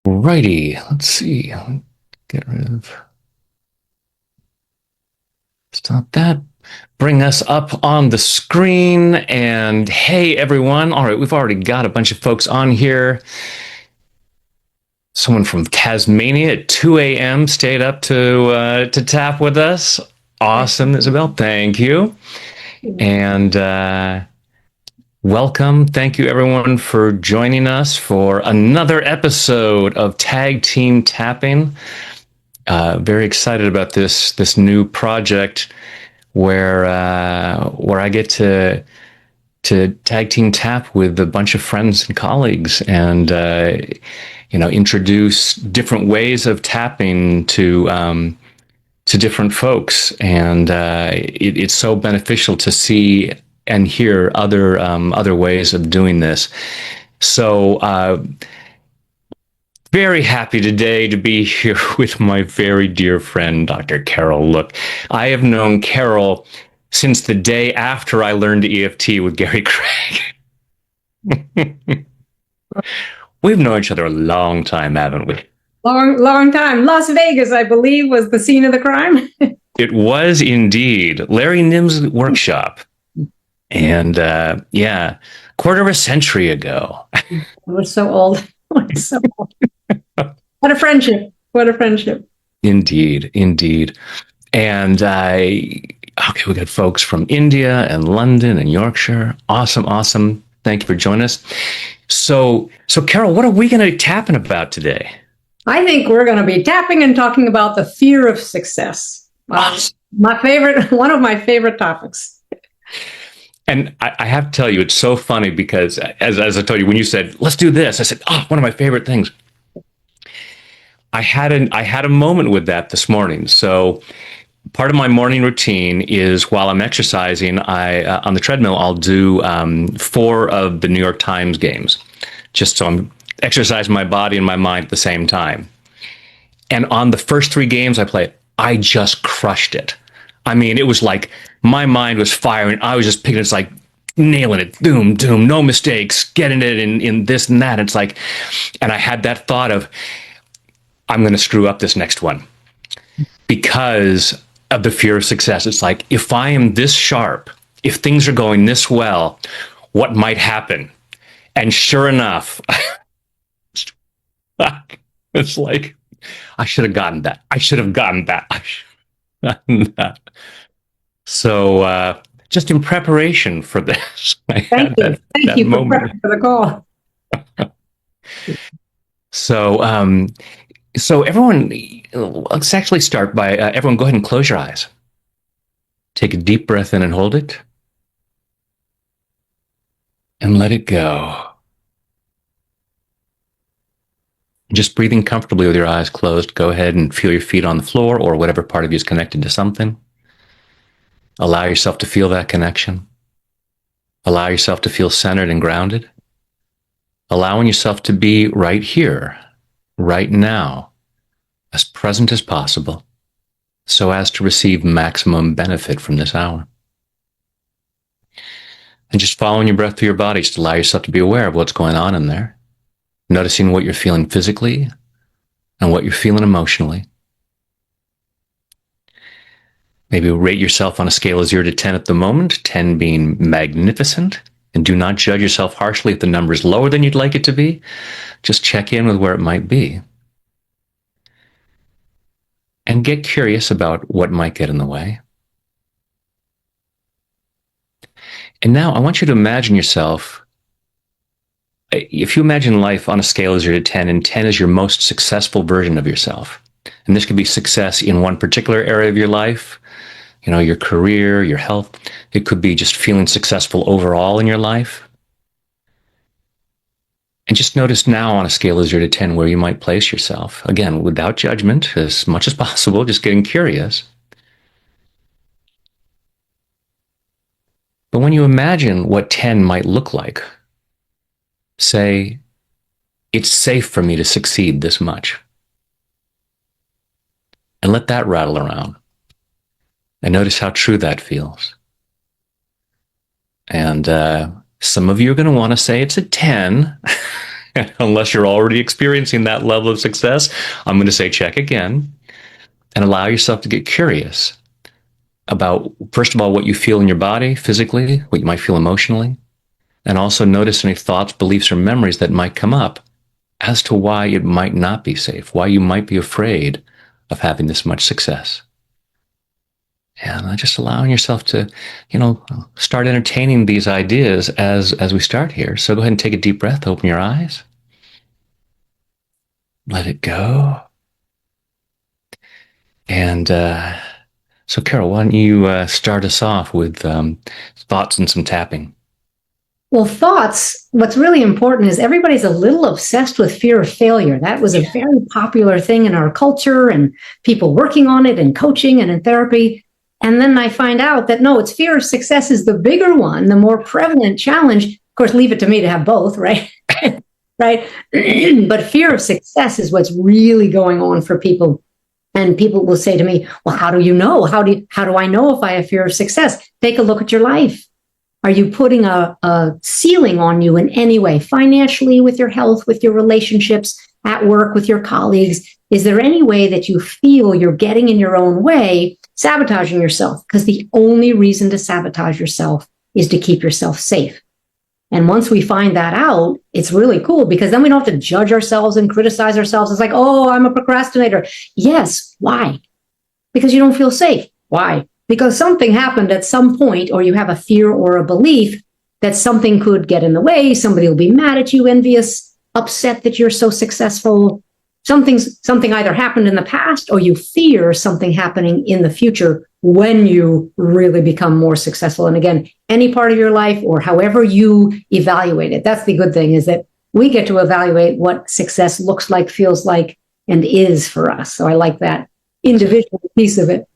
Righty, let's see. Get rid of, stop that. Bring us up on the screen. And hey, everyone. All right, we've already got a bunch of folks on here. Someone from Tasmania at 2 a.m. stayed up to tap with us. Awesome, Isabel. Thank you. And welcome. Thank you, everyone, for joining us for another episode of Tag Team Tapping. Very excited about this new project where I get to tag team tap with a bunch of friends and colleagues, and introduce different ways of tapping to different folks, and it's so beneficial to see and hear other ways of doing this. So very happy today to be here with my very dear friend, Dr. Carol Look. I have known Carol since the day after I learned EFT with Gary Craig. We've known each other a long time, haven't we? Long time. Las Vegas, I believe, was the scene of the crime. It was indeed Larry Nim's workshop. And yeah, quarter of a century ago. We're so old. We're so old. What a friendship. What a friendship. Indeed, indeed. And okay, we got folks from India and London and Yorkshire. Awesome, awesome. Thank you for joining us. So Carol, what are we going to be tapping about today? I think we're going to be tapping and talking about the fear of success. Awesome. One of my favorite topics. And I have to tell you, it's so funny because as I told you, when you said, let's do this, I said, one of my favorite things. I had a moment with that this morning. So part of my morning routine is while I'm exercising, on the treadmill, I'll do 4 of the New York Times games, just so I'm exercising my body and my mind at the same time. And on the first 3 games I played, I just crushed it. I mean, it was like my mind was firing. I was just picking, it's like nailing it, doom, no mistakes, getting it in this and that. It's like, and I had that thought of, I'm going to screw up this next one because of the fear of success. It's like, if I am this sharp, if things are going this well, what might happen? And sure enough, it's like, I should have gotten that. I should have gotten that. I should have gotten that. So just in preparation for this, Thank you for prepping for the call. So everyone, let's actually start by everyone go ahead and close your eyes. Take a deep breath in and hold it. And let it go. Just breathing comfortably with your eyes closed, go ahead and feel your feet on the floor or whatever part of you is connected to something. Allow yourself to feel that connection. Allow yourself to feel centered and grounded. Allowing yourself to be right here, right now, as present as possible, so as to receive maximum benefit from this hour. And just following your breath through your body, just allow yourself to be aware of what's going on in there, noticing what you're feeling physically and what you're feeling emotionally. Maybe rate yourself on a scale of 0 to 10 at the moment, 10 being magnificent. And do not judge yourself harshly if the number is lower than you'd like it to be. Just check in with where it might be. And get curious about what might get in the way. And now I want you to imagine yourself, if you imagine life on a scale of 0 to 10, and 10 is your most successful version of yourself. And this could be success in one particular area of your life, your career, your health. It could be just feeling successful overall in your life. And just notice now on a scale of 0 to 10 where you might place yourself. Again, without judgment, as much as possible, just getting curious. But when you imagine what 10 might look like, say, it's safe for me to succeed this much. And let that rattle around. And notice how true that feels. And some of you are going to want to say it's a 10. Unless you're already experiencing that level of success, I'm going to say check again and allow yourself to get curious about, first of all, what you feel in your body physically, what you might feel emotionally, and also notice any thoughts, beliefs, or memories that might come up as to why it might not be safe, why you might be afraid of having this much success. And just allowing yourself to, start entertaining these ideas as we start here. So go ahead and take a deep breath, open your eyes, let it go. And so, Carol, why don't you start us off with thoughts and some tapping? Well, thoughts, what's really important is everybody's a little obsessed with fear of failure. That was a very popular thing in our culture and people working on it in coaching and in therapy. And then I find out that no, it's fear of success is the bigger one, the more prevalent challenge. Of course, leave it to me to have both, right? Right. But fear of success is what's really going on for people. And people will say to me, well, how do you know? How do I know if I have fear of success? Take a look at your life. Are you putting a ceiling on you in any way, financially, with your health, with your relationships, at work, with your colleagues? Is there any way that you feel you're getting in your own way, sabotaging yourself? Because the only reason to sabotage yourself is to keep yourself safe. And once we find that out, it's really cool because then we don't have to judge ourselves and criticize ourselves. It's like, oh, I'm a procrastinator. Yes. Why? Because you don't feel safe. Why? Because something happened at some point, or you have a fear or a belief that something could get in the way. Somebody will be mad at you, envious, upset that you're so successful. Something either happened in the past or you fear something happening in the future when you really become more successful. And again, any part of your life or however you evaluate it, that's the good thing, is that we get to evaluate what success looks like, feels like, and is for us. So I like that individual piece of it.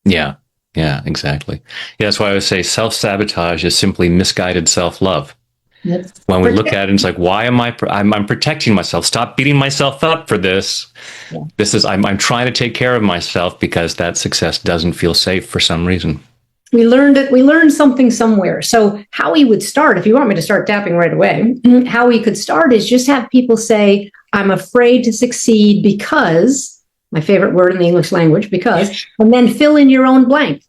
Yeah, exactly. Yeah, that's why I would say self-sabotage is simply misguided self-love. When we look at it, it's like, why am I'm protecting myself. Stop beating myself up for this. Yeah. I'm trying to take care of myself because that success doesn't feel safe for some reason. We learned something somewhere. So how we would start, if you want me to start tapping right away, how we could start is just have people say, I'm afraid to succeed because, my favorite word in the English language, because, and then fill in your own blank.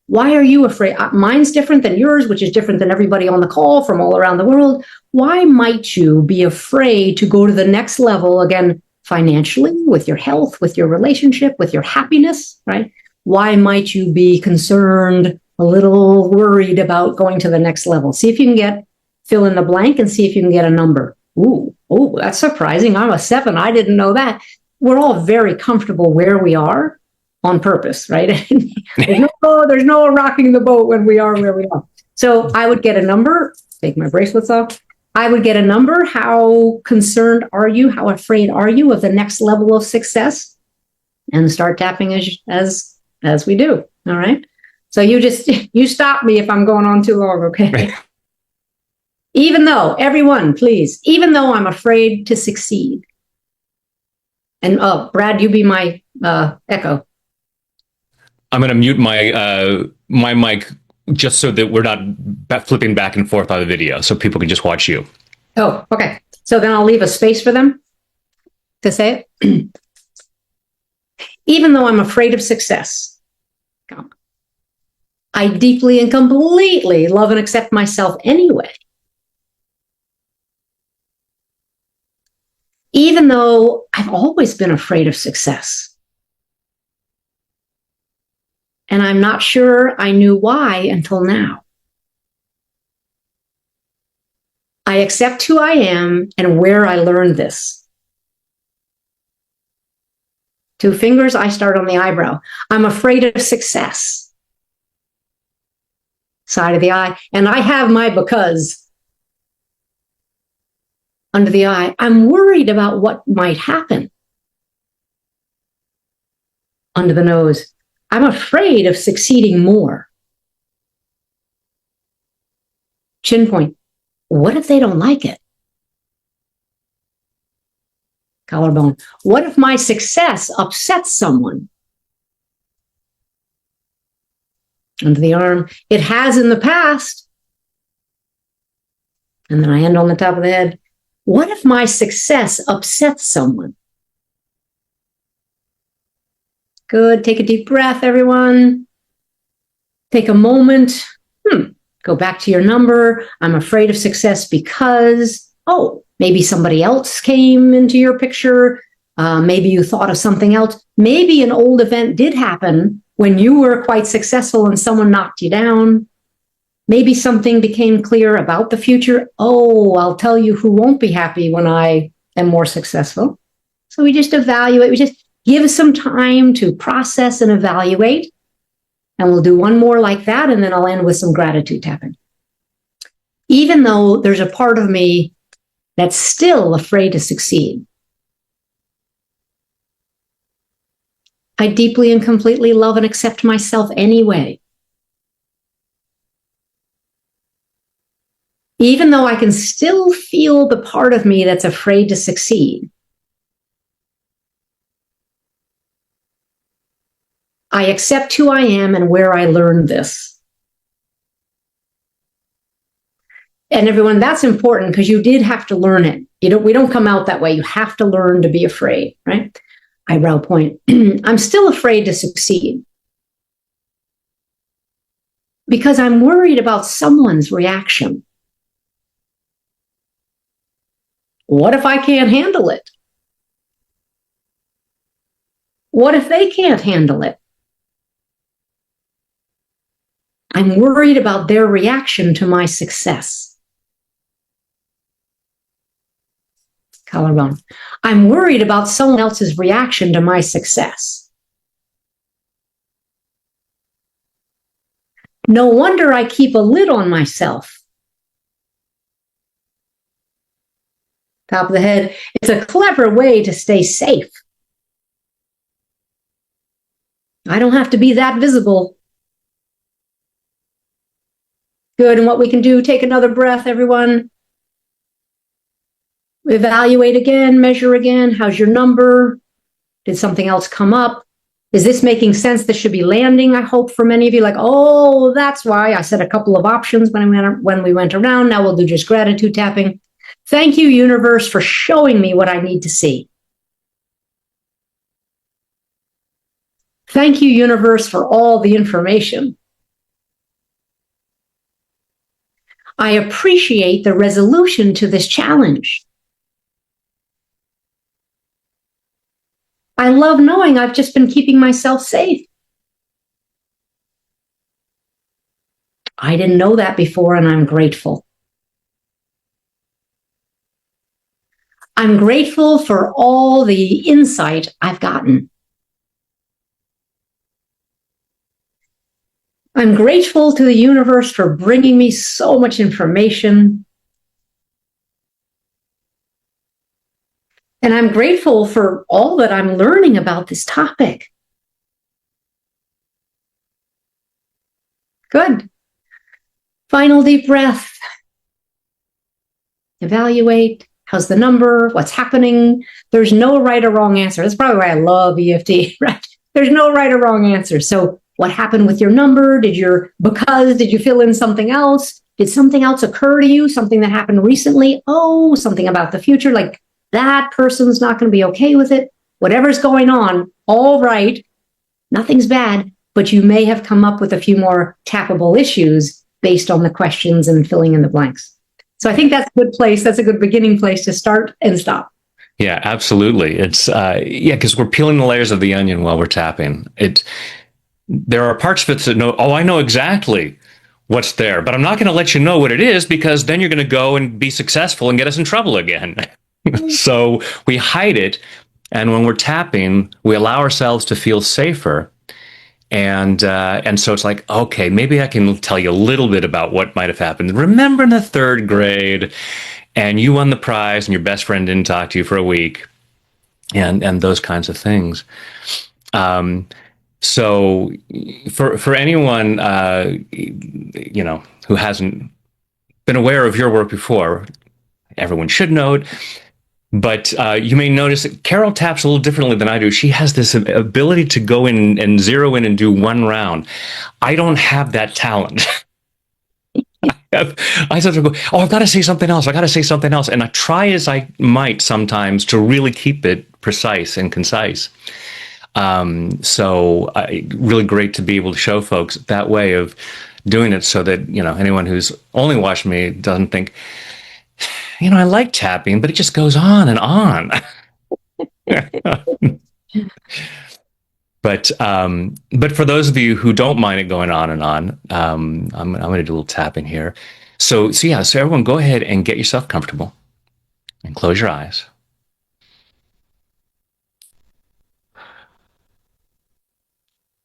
Why are you afraid? Mine's different than yours, which is different than everybody on the call from all around the world. Why might you be afraid to go to the next level, again, financially, with your health, with your relationship, with your happiness, right? Why might you be concerned, a little worried about going to the next level? See if you can fill in the blank and see if you can get a number. Oh, that's surprising. I'm a 7. I didn't know that. We're all very comfortable where we are on purpose, right? There's no rocking the boat when we are where we are. So I would get a number, take my bracelets off. I would get a number. How concerned are you? How afraid are you of the next level of success? And start tapping as we do. All right. So you stop me if I'm going on too long, okay? Even though, everyone, please, even though I'm afraid to succeed. And Brad, you be my echo. I'm going to mute my mic just so that we're not flipping back and forth on the video, so people can just watch you. Oh, okay. So then I'll leave a space for them to say it. Even though I'm afraid of success, I deeply and completely love and accept myself anyway. Even though I've always been afraid of success. And I'm not sure I knew why until now. I accept who I am and where I learned this. 2 fingers, I start on the eyebrow. I'm afraid of success. Side of the eye. And I have my because under the eye. I'm worried about what might happen. Under the nose. I'm afraid of succeeding more. Chin point. What if they don't like it? Collarbone. What if my success upsets someone? Under the arm. It has in the past. And then I end on the top of the head. What if my success upsets someone? Good. Take a deep breath, everyone. Take a moment. Go back to your number. I'm afraid of success because, maybe somebody else came into your picture. Maybe you thought of something else. Maybe an old event did happen when you were quite successful and someone knocked you down. Maybe something became clear about the future. I'll tell you who won't be happy when I am more successful. So we just evaluate. We just give some time to process and evaluate. And we'll do one more like that, and then I'll end with some gratitude tapping. Even though there's a part of me that's still afraid to succeed, I deeply and completely love and accept myself anyway. Even though I can still feel the part of me that's afraid to succeed, I accept who I am and where I learned this. And everyone, that's important because you did have to learn it. We don't come out that way. You have to learn to be afraid, right? Eyebrow point. I'm still afraid to succeed because I'm worried about someone's reaction. What if I can't handle it? What if they can't handle it? I'm worried about their reaction to my success. Collarbone. I'm worried about someone else's reaction to my success. No wonder I keep a lid on myself. Top of the head. It's a clever way to stay safe. I don't have to be that visible. Good. And what we can do, take another breath, everyone. Evaluate again, measure again. How's your number? Did something else come up? Is this making sense? This should be landing, I hope, for many of you. Like, that's why I said a couple of options when we went around. Now we'll do just gratitude tapping. Thank you, universe, for showing me what I need to see. Thank you, universe, for all the information. I appreciate the resolution to this challenge. I love knowing I've just been keeping myself safe. I didn't know that before, and I'm grateful. I'm grateful for all the insight I've gotten. I'm grateful to the universe for bringing me so much information. And I'm grateful for all that I'm learning about this topic. Good. Final deep breath. Evaluate. How's the number? What's happening? There's no right or wrong answer. That's probably why I love EFT, right? There's no right or wrong answer. So what happened with your number? Did you fill in something else? Did something else occur to you? Something that happened recently? Something about the future. Like that person's not going to be okay with it. Whatever's going on, all right. Nothing's bad, but you may have come up with a few more tappable issues based on the questions and filling in the blanks. So I think that's a good place. That's a good beginning place to start and stop. Yeah, absolutely. It's because we're peeling the layers of the onion while we're tapping. There are parts of it that know, I know exactly what's there, but I'm not going to let you know what it is because then you're going to go and be successful and get us in trouble again. So we hide it. And when we're tapping, we allow ourselves to feel safer. And so it's like, okay, maybe I can tell you a little bit about what might have happened. Remember in the third grade, and you won the prize, and your best friend didn't talk to you for a week, and those kinds of things. So for anyone who hasn't been aware of your work before, everyone should know it. But you may notice that Carol taps a little differently than I do. She has this ability to go in and zero in and do one round. I don't have that talent. I sort of go, oh, I've got to say something else. I got to say something else. And I try as I might sometimes to really keep it precise and concise. Really great to be able to show folks that way of doing it so that, anyone who's only watched me doesn't think, I like tapping, but it just goes on and on. But for those of you who don't mind it going on and on, I'm going to do a little tapping here. So everyone go ahead and get yourself comfortable and close your eyes.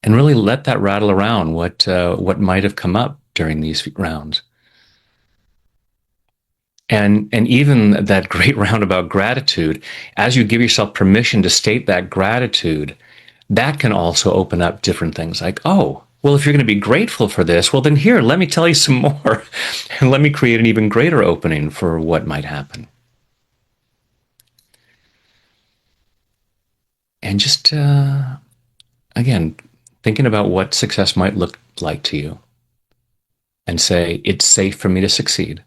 And really let that rattle around what might have come up during these rounds. And even that great round about gratitude, as you give yourself permission to state that gratitude, that can also open up different things like, oh, well, if you're going to be grateful for this, well, then here, let me tell you some more. And let me create an even greater opening for what might happen. And just, again, thinking about what success might look like to you. And say, it's safe for me to succeed.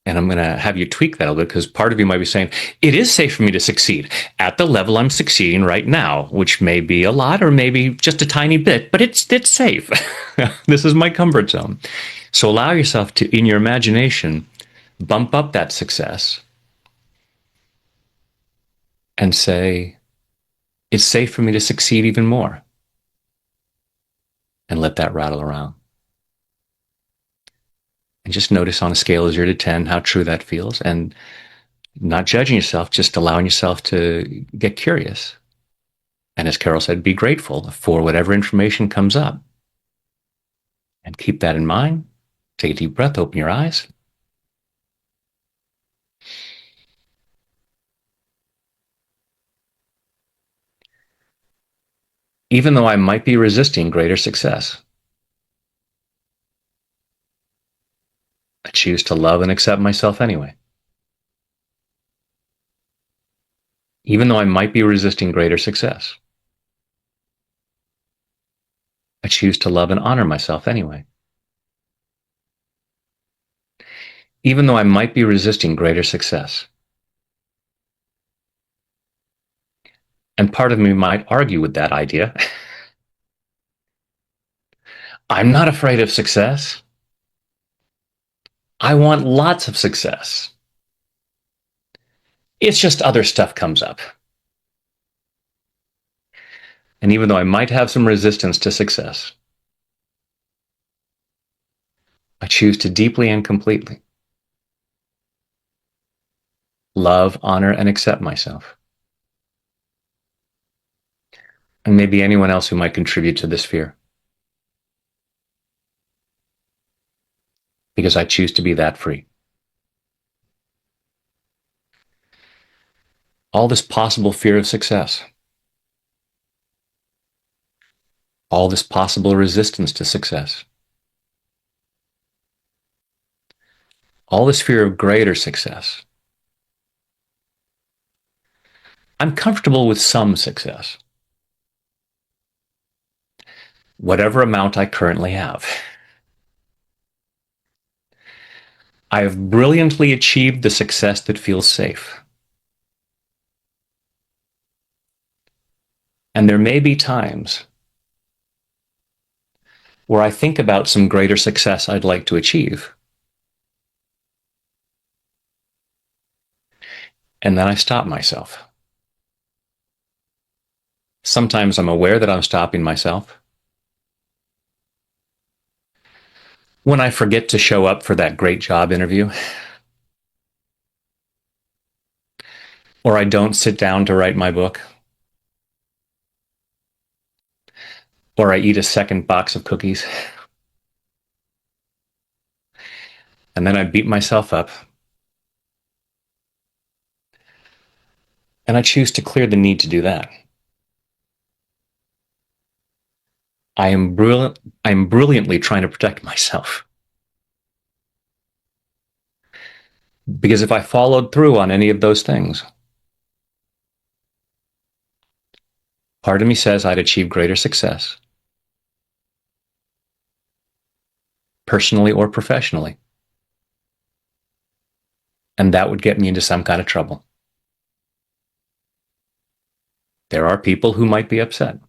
And I'm going to have you tweak that a little bit because part of you might be saying, it is safe for me to succeed at the level I'm succeeding right now, which may be a lot or maybe just a tiny bit, but it's safe. This is my comfort zone. So allow yourself to, in your imagination, bump up that success and say, it's safe for me to succeed even more. And let that rattle around. And just notice on a scale of 0 to 10 how true that feels. And not judging yourself, just allowing yourself to get curious. And as Carol said, be grateful for whatever information comes up. And keep that in mind. Take a deep breath, open your eyes. Even though I might be resisting greater success, I choose to love and accept myself anyway. Even though I might be resisting greater success, I choose to love and honor myself anyway. Even though I might be resisting greater success. And part of me might argue with that idea. I'm not afraid of success. I want lots of success. It's just other stuff comes up. And even though I might have some resistance to success, I choose to deeply and completely love, honor, and accept myself. And maybe anyone else who might contribute to this fear. Because I choose to be that free. All this possible fear of success. All this possible resistance to success. All this fear of greater success. I'm comfortable with some success. Whatever amount I currently have. I have brilliantly achieved the success that feels safe. And there may be times where I think about some greater success I'd like to achieve. And then I stop myself. Sometimes I'm aware that I'm stopping myself. When I forget to show up for that great job interview, or I don't sit down to write my book, or I eat a second box of cookies, and then I beat myself up, and I choose to clear the need to do that. I am brilliantly trying to protect myself. Because if I followed through on any of those things, part of me says I'd achieve greater success. personally or professionally. And that would get me into some kind of trouble. There are people who might be upset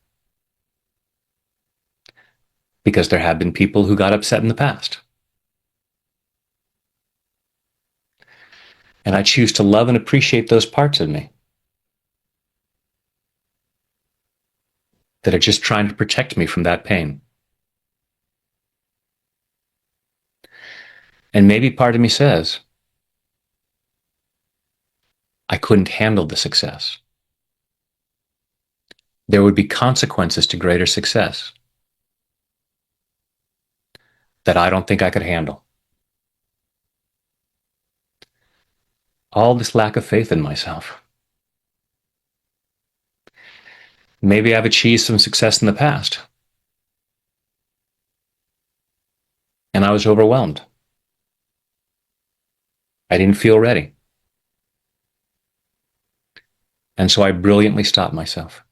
because there have been people who got upset in the past. And I choose to love and appreciate those parts of me that are just trying to protect me from that pain. And maybe part of me says, I couldn't handle the success. There would be consequences to greater success that I don't think I could handle. All this lack of faith in myself. Maybe I've achieved some success in the past, and I was overwhelmed. I didn't feel ready. And so I brilliantly stopped myself.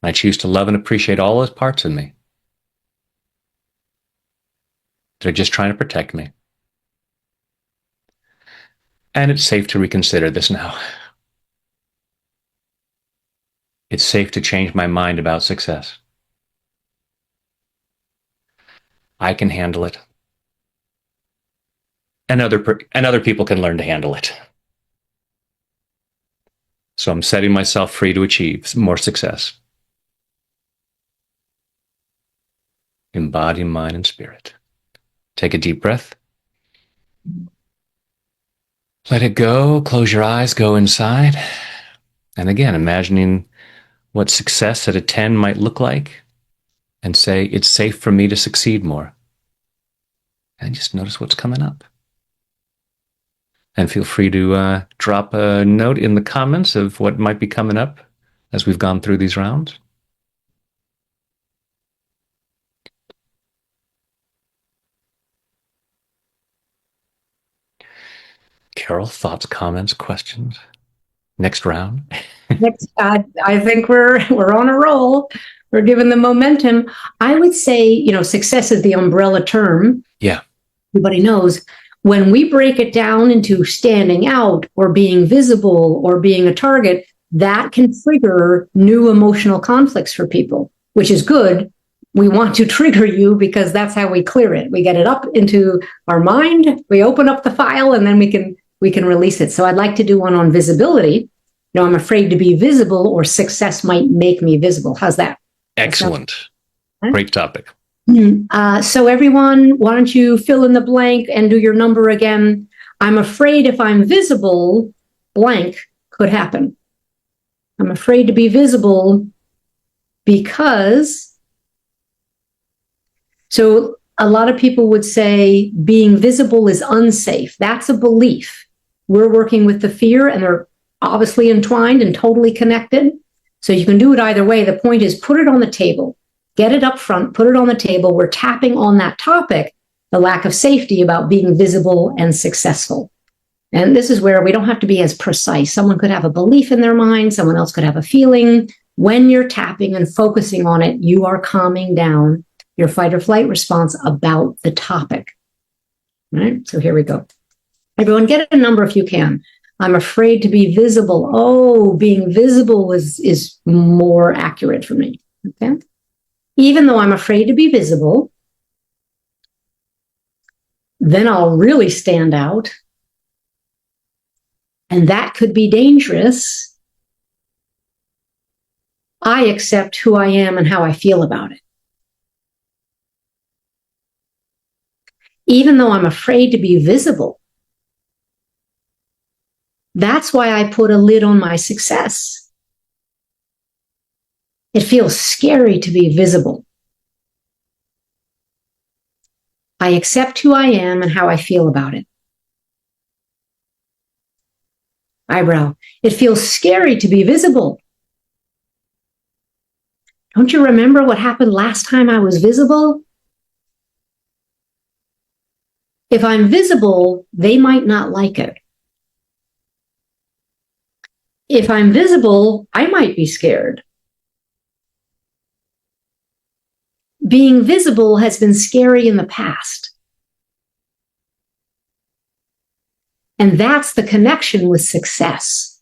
I choose to love and appreciate all those parts of me that are just trying to protect me. And it's safe to reconsider this now. It's safe to change my mind about success. I can handle it. And other people can learn to handle it. So I'm setting myself free to achieve more success in body, mind, and spirit. Take a deep breath. Let it go. Close your eyes. Go inside. And again, imagining what success at a 10 might look like, and say, it's safe for me to succeed more. And just notice what's coming up. And feel free to drop a note in the comments of what might be coming up as we've gone through these rounds. Carol, thoughts, comments, questions? Next round. Next, I think we're on a roll. We're given the momentum. I would say, success is the umbrella term. Yeah. Everybody knows. When we break it down into standing out or being visible or being a target, that can trigger new emotional conflicts for people, which is good. We want to trigger you because that's how we clear it. We get it up into our mind, we open up the file, and then we can release it. So I'd like to do one on visibility. I'm afraid to be visible, or success might make me visible. How's that? Excellent. Great topic. So everyone, why don't you fill in the blank and do your number again? I'm afraid if I'm visible, blank could happen. I'm afraid to be visible because, so a lot of people would say being visible is unsafe. That's a belief. We're working with the fear, and they're obviously entwined and totally connected. So you can do it either way. The point is, put it on the table. Get it up front, put it on the table. We're tapping on that topic, the lack of safety about being visible and successful. And this is where we don't have to be as precise. Someone could have a belief in their mind. Someone else could have a feeling. When you're tapping and focusing on it, you are calming down your fight or flight response about the topic. All right, so here we go. Everyone, get a number if you can. I'm afraid to be visible. Oh, being visible is more accurate for me. Okay. Even though I'm afraid to be visible, then I'll really stand out. And that could be dangerous. I accept who I am and how I feel about it. Even though I'm afraid to be visible, that's why I put a lid on my success. It feels scary to be visible. I accept who I am and how I feel about it. Eyebrow. It feels scary to be visible. Don't you remember what happened last time I was visible? If I'm visible, they might not like it. If I'm visible, I might be scared. Being visible has been scary in the past. And that's the connection with success.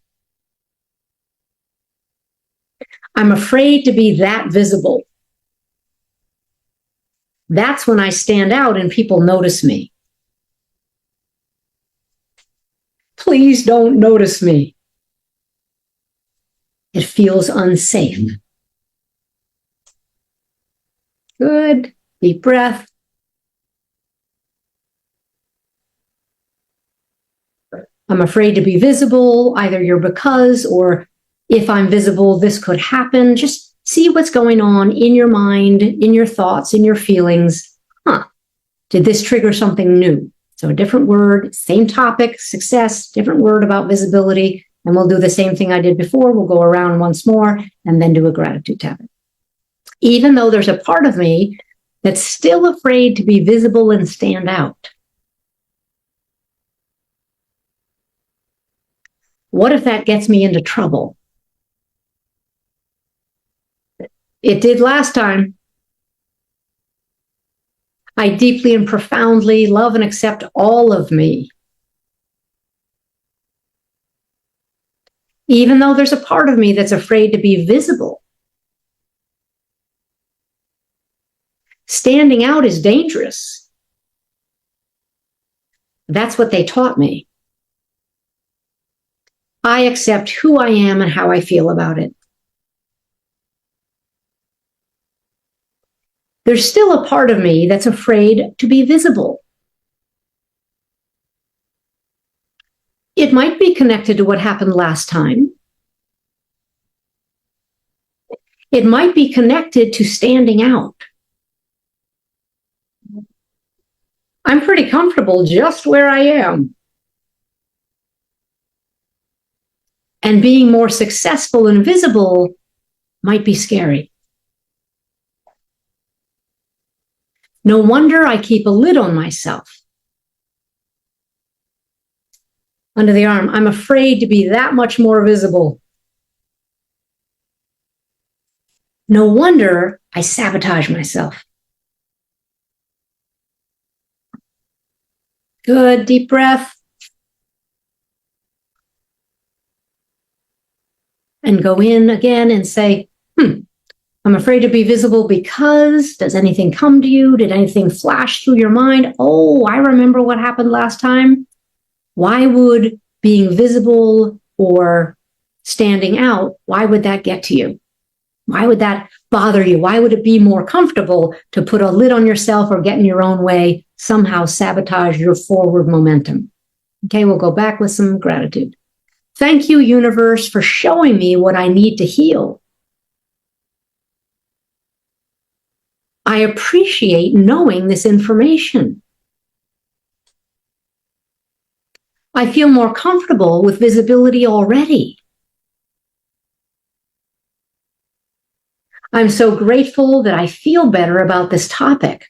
I'm afraid to be that visible. That's when I stand out and people notice me. Please don't notice me. It feels unsafe. Good. Deep breath. I'm afraid to be visible, either you're because, or if I'm visible, this could happen. Just see what's going on in your mind, in your thoughts, in your feelings. Did this trigger something new? So a different word, same topic, success, different word about visibility. And we'll do the same thing I did before. We'll go around once more and then do a gratitude tapping. Even though there's a part of me that's still afraid to be visible and stand out. What if that gets me into trouble? It did last time. I deeply and profoundly love and accept all of me. Even though there's a part of me that's afraid to be visible. Standing out is dangerous. That's what they taught me. I accept who I am and how I feel about it. There's still a part of me that's afraid to be visible. It might be connected to what happened last time. It might be connected to standing out. I'm pretty comfortable just where I am. And being more successful and visible might be scary. No wonder I keep a lid on myself. Under the arm, I'm afraid to be that much more visible. No wonder I sabotage myself. Good, deep breath. And go in again and say, I'm afraid to be visible because, does anything come to you? Did anything flash through your mind? Oh, I remember what happened last time. Why would being visible or standing out, why would that get to you? Why would that bother you? Why would it be more comfortable to put a lid on yourself or get in your own way, somehow sabotage your forward momentum? Okay, we'll go back with some gratitude. Thank you, universe, for showing me what I need to heal. I appreciate knowing this information. I feel more comfortable with visibility already. I'm so grateful that I feel better about this topic.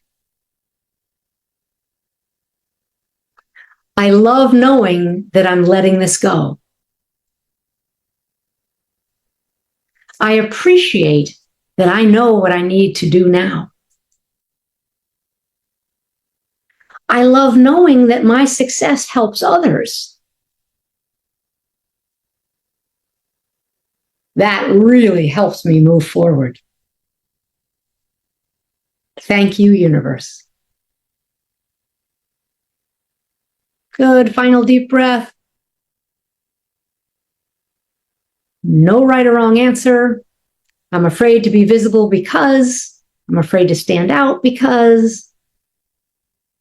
I love knowing that I'm letting this go. I appreciate that I know what I need to do now. I love knowing that my success helps others. That really helps me move forward. Thank you, universe. Good. Final deep breath. No right or wrong answer. I'm afraid to be visible because, I'm afraid to stand out because,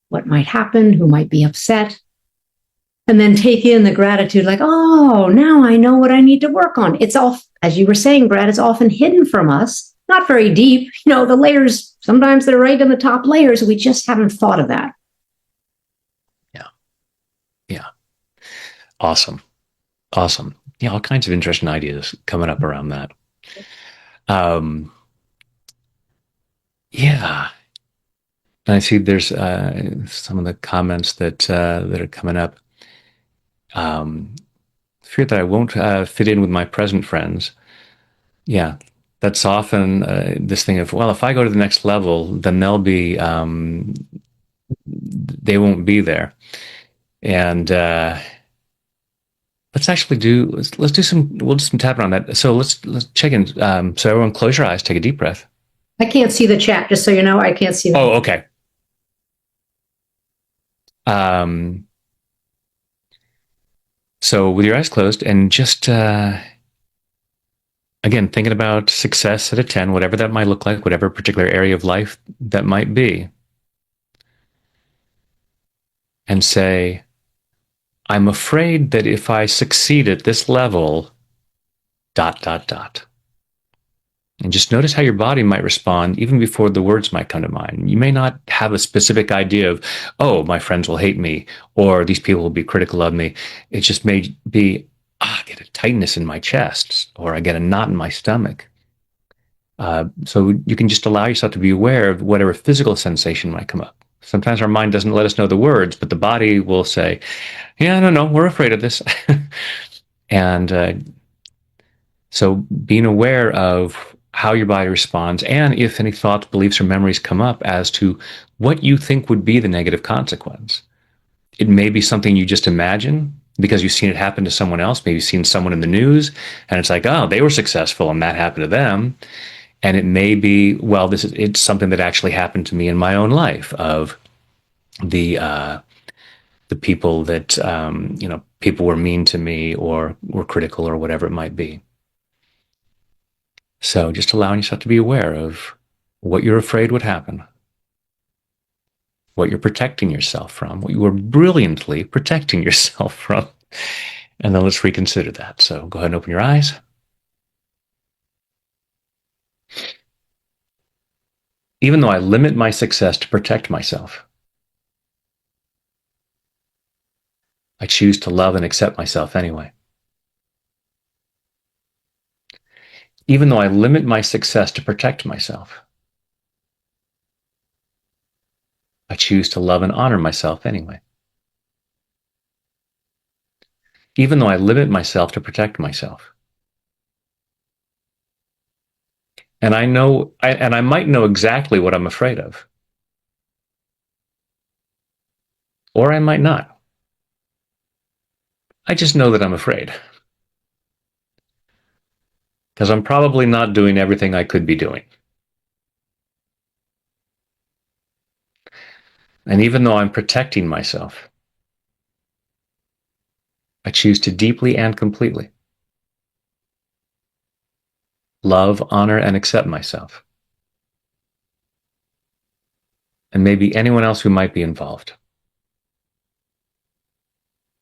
what might happen, who might be upset. And then take in the gratitude like, oh, now I know what I need to work on. It's all, as you were saying, Brad, it's often hidden from us, not very deep. You know, the layers, sometimes they're right in the top layers. We just haven't thought of that. Yeah. Awesome. Yeah, all kinds of interesting ideas coming up around that. Yeah. And I see there's some of the comments that are coming up. Fear that I won't fit in with my present friends. Yeah, That's often this thing of, well, if I go to the next level, then they won't be there. And let's do we'll do some tapping on that. So let's check in. So everyone close your eyes, take a deep breath. I can't see the chat, just so you know. I can't see that. Oh, okay. Um, so with your eyes closed and just, again, thinking about success at a 10, whatever that might look like, whatever particular area of life that might be, and say, I'm afraid that if I succeed at this level, dot, dot, dot. And just notice how your body might respond even before the words might come to mind. You may not have a specific idea of, oh, my friends will hate me, or these people will be critical of me. It just may be, I get a tightness in my chest, or I get a knot in my stomach. So you can just allow yourself to be aware of whatever physical sensation might come up. Sometimes our mind doesn't let us know the words, but the body will say, yeah, I don't know, we're afraid of this. And so being aware of how your body responds, and if any thoughts, beliefs, or memories come up as to what you think would be the negative consequence. It may be something you just imagine because you've seen it happen to someone else. Maybe you've seen someone in the news and it's like, oh, they were successful and that happened to them. And it may be, well, it's something that actually happened to me in my own life, of the people that people were mean to me or were critical or whatever it might be. So just allowing yourself to be aware of what you're afraid would happen, what you're protecting yourself from, what you are brilliantly protecting yourself from. And then let's reconsider that. So go ahead and open your eyes. Even though I limit my success to protect myself, I choose to love and accept myself anyway. Even though I limit my success to protect myself, I choose to love and honor myself anyway. Even though I limit myself to protect myself. And I might know exactly what I'm afraid of. Or I might not. I just know that I'm afraid. Because I'm probably not doing everything I could be doing. And even though I'm protecting myself, I choose to deeply and completely love, honor, and accept myself. And maybe anyone else who might be involved.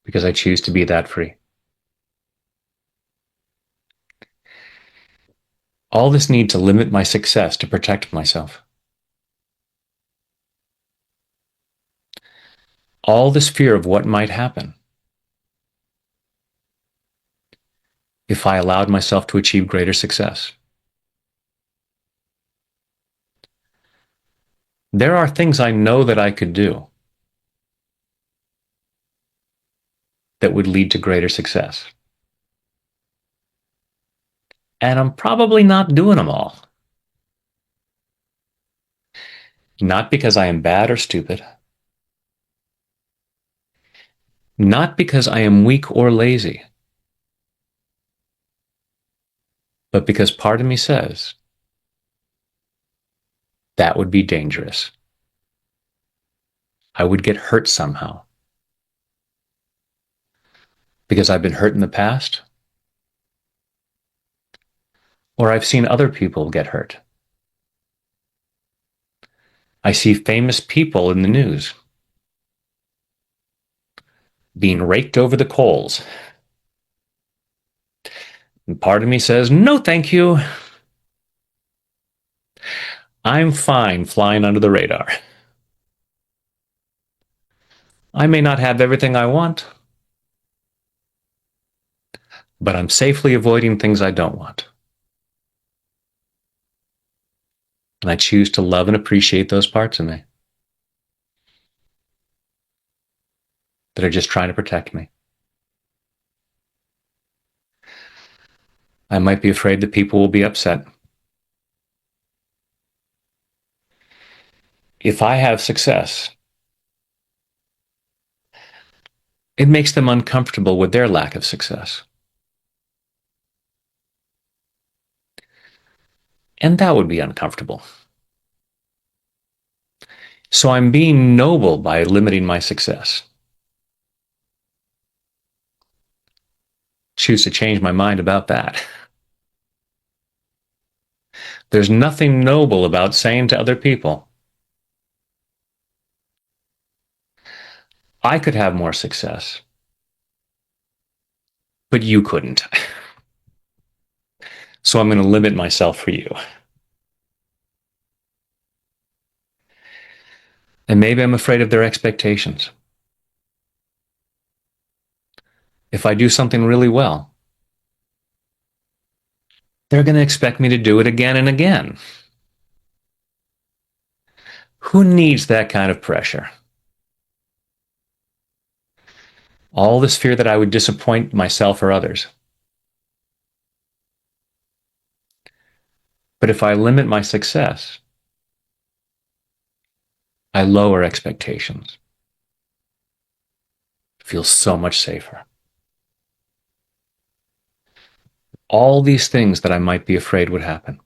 Because I choose to be that free. All this need to limit my success to protect myself. All this fear of what might happen if I allowed myself to achieve greater success. There are things I know that I could do that would lead to greater success. And I'm probably not doing them all. Not because I am bad or stupid. Not because I am weak or lazy. But because part of me says that would be dangerous. I would get hurt somehow. Because I've been hurt in the past, or I've seen other people get hurt. I see famous people in the news being raked over the coals. And part of me says, no, thank you. I'm fine flying under the radar. I may not have everything I want, but I'm safely avoiding things I don't want. And I choose to love and appreciate those parts of me that are just trying to protect me. I might be afraid that people will be upset. if I have success, it makes them uncomfortable with their lack of success. And that would be uncomfortable. So I'm being noble by limiting my success. Choose to change my mind about that. There's nothing noble about saying to other people, I could have more success, but you couldn't. So I'm going to limit myself for you. And maybe I'm afraid of their expectations. If I do something really well, they're going to expect me to do it again and again. Who needs that kind of pressure? All this fear that I would disappoint myself or others. But if I limit my success, I lower expectations. It feels so much safer. All these things that I might be afraid would happen.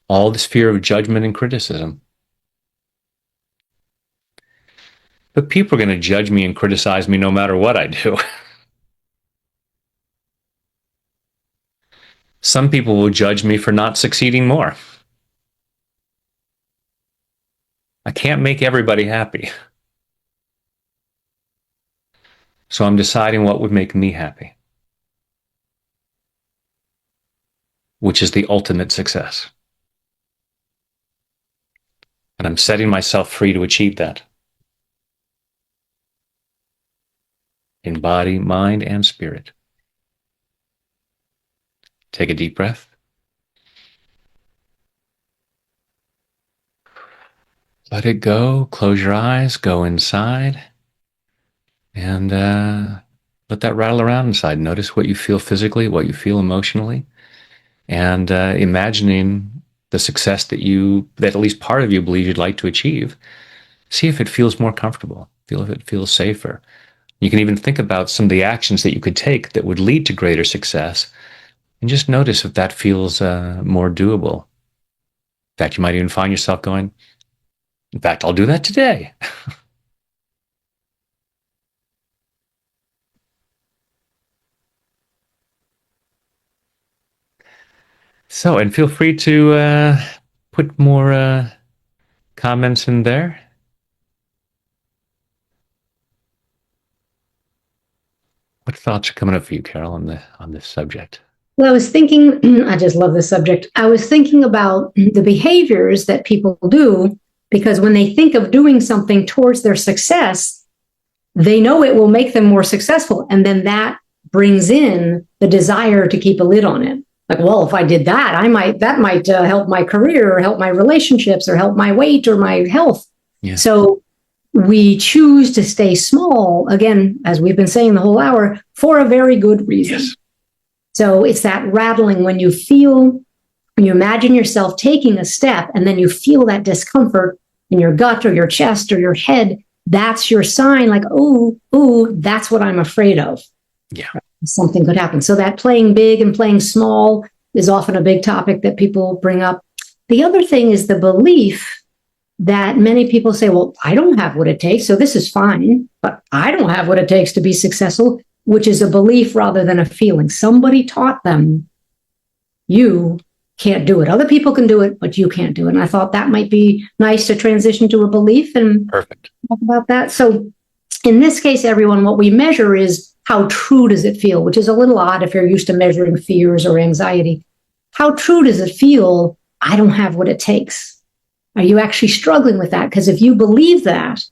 All this fear of judgment and criticism. But people are going to judge me and criticize me no matter what I do. Some people will judge me for not succeeding more. I can't make everybody happy. So I'm deciding what would make me happy, which is the ultimate success. And I'm setting myself free to achieve that. In body, mind, and spirit. Take a deep breath. Let it go. Close your eyes. Go inside. And let that rattle around inside. Notice what you feel physically, what you feel emotionally. And imagining the success that at least part of you believe you'd like to achieve. See if it feels more comfortable. Feel if it feels safer. You can even think about some of the actions that you could take that would lead to greater success. And just notice if that feels more doable. In fact, you might even find yourself going, in fact, I'll do that today. So, and feel free to put more comments in there. What thoughts are coming up for you, Carol, on this subject? Well, I was thinking, I just love this subject. I was thinking about the behaviors that people do, because when they think of doing something towards their success, they know it will make them more successful. And then that brings in the desire to keep a lid on it. Like, well, if I did that, that might help my career or help my relationships or help my weight or my health. Yeah. So we choose to stay small, again, as we've been saying the whole hour, for a very good reason. Yes. So it's that rattling when you imagine yourself taking a step and then you feel that discomfort in your gut or your chest or your head. That's your sign, like, oh, that's what I'm afraid of. Yeah. Something could happen. So that playing big and playing small is often a big topic that people bring up. The other thing is the belief that many people say, well, I don't have what it takes, so this is fine, but I don't have what it takes to be successful, which is a belief rather than a feeling. Somebody taught them, you can't do it. Other people can do it, but you can't do it. And I thought that might be nice to transition to a belief and Perfect. Talk about that. So in this case, everyone, what we measure is how true does it feel, which is a little odd if you're used to measuring fears or anxiety. How true does it feel? I don't have what it takes. Are you actually struggling with that? Because if you believe that,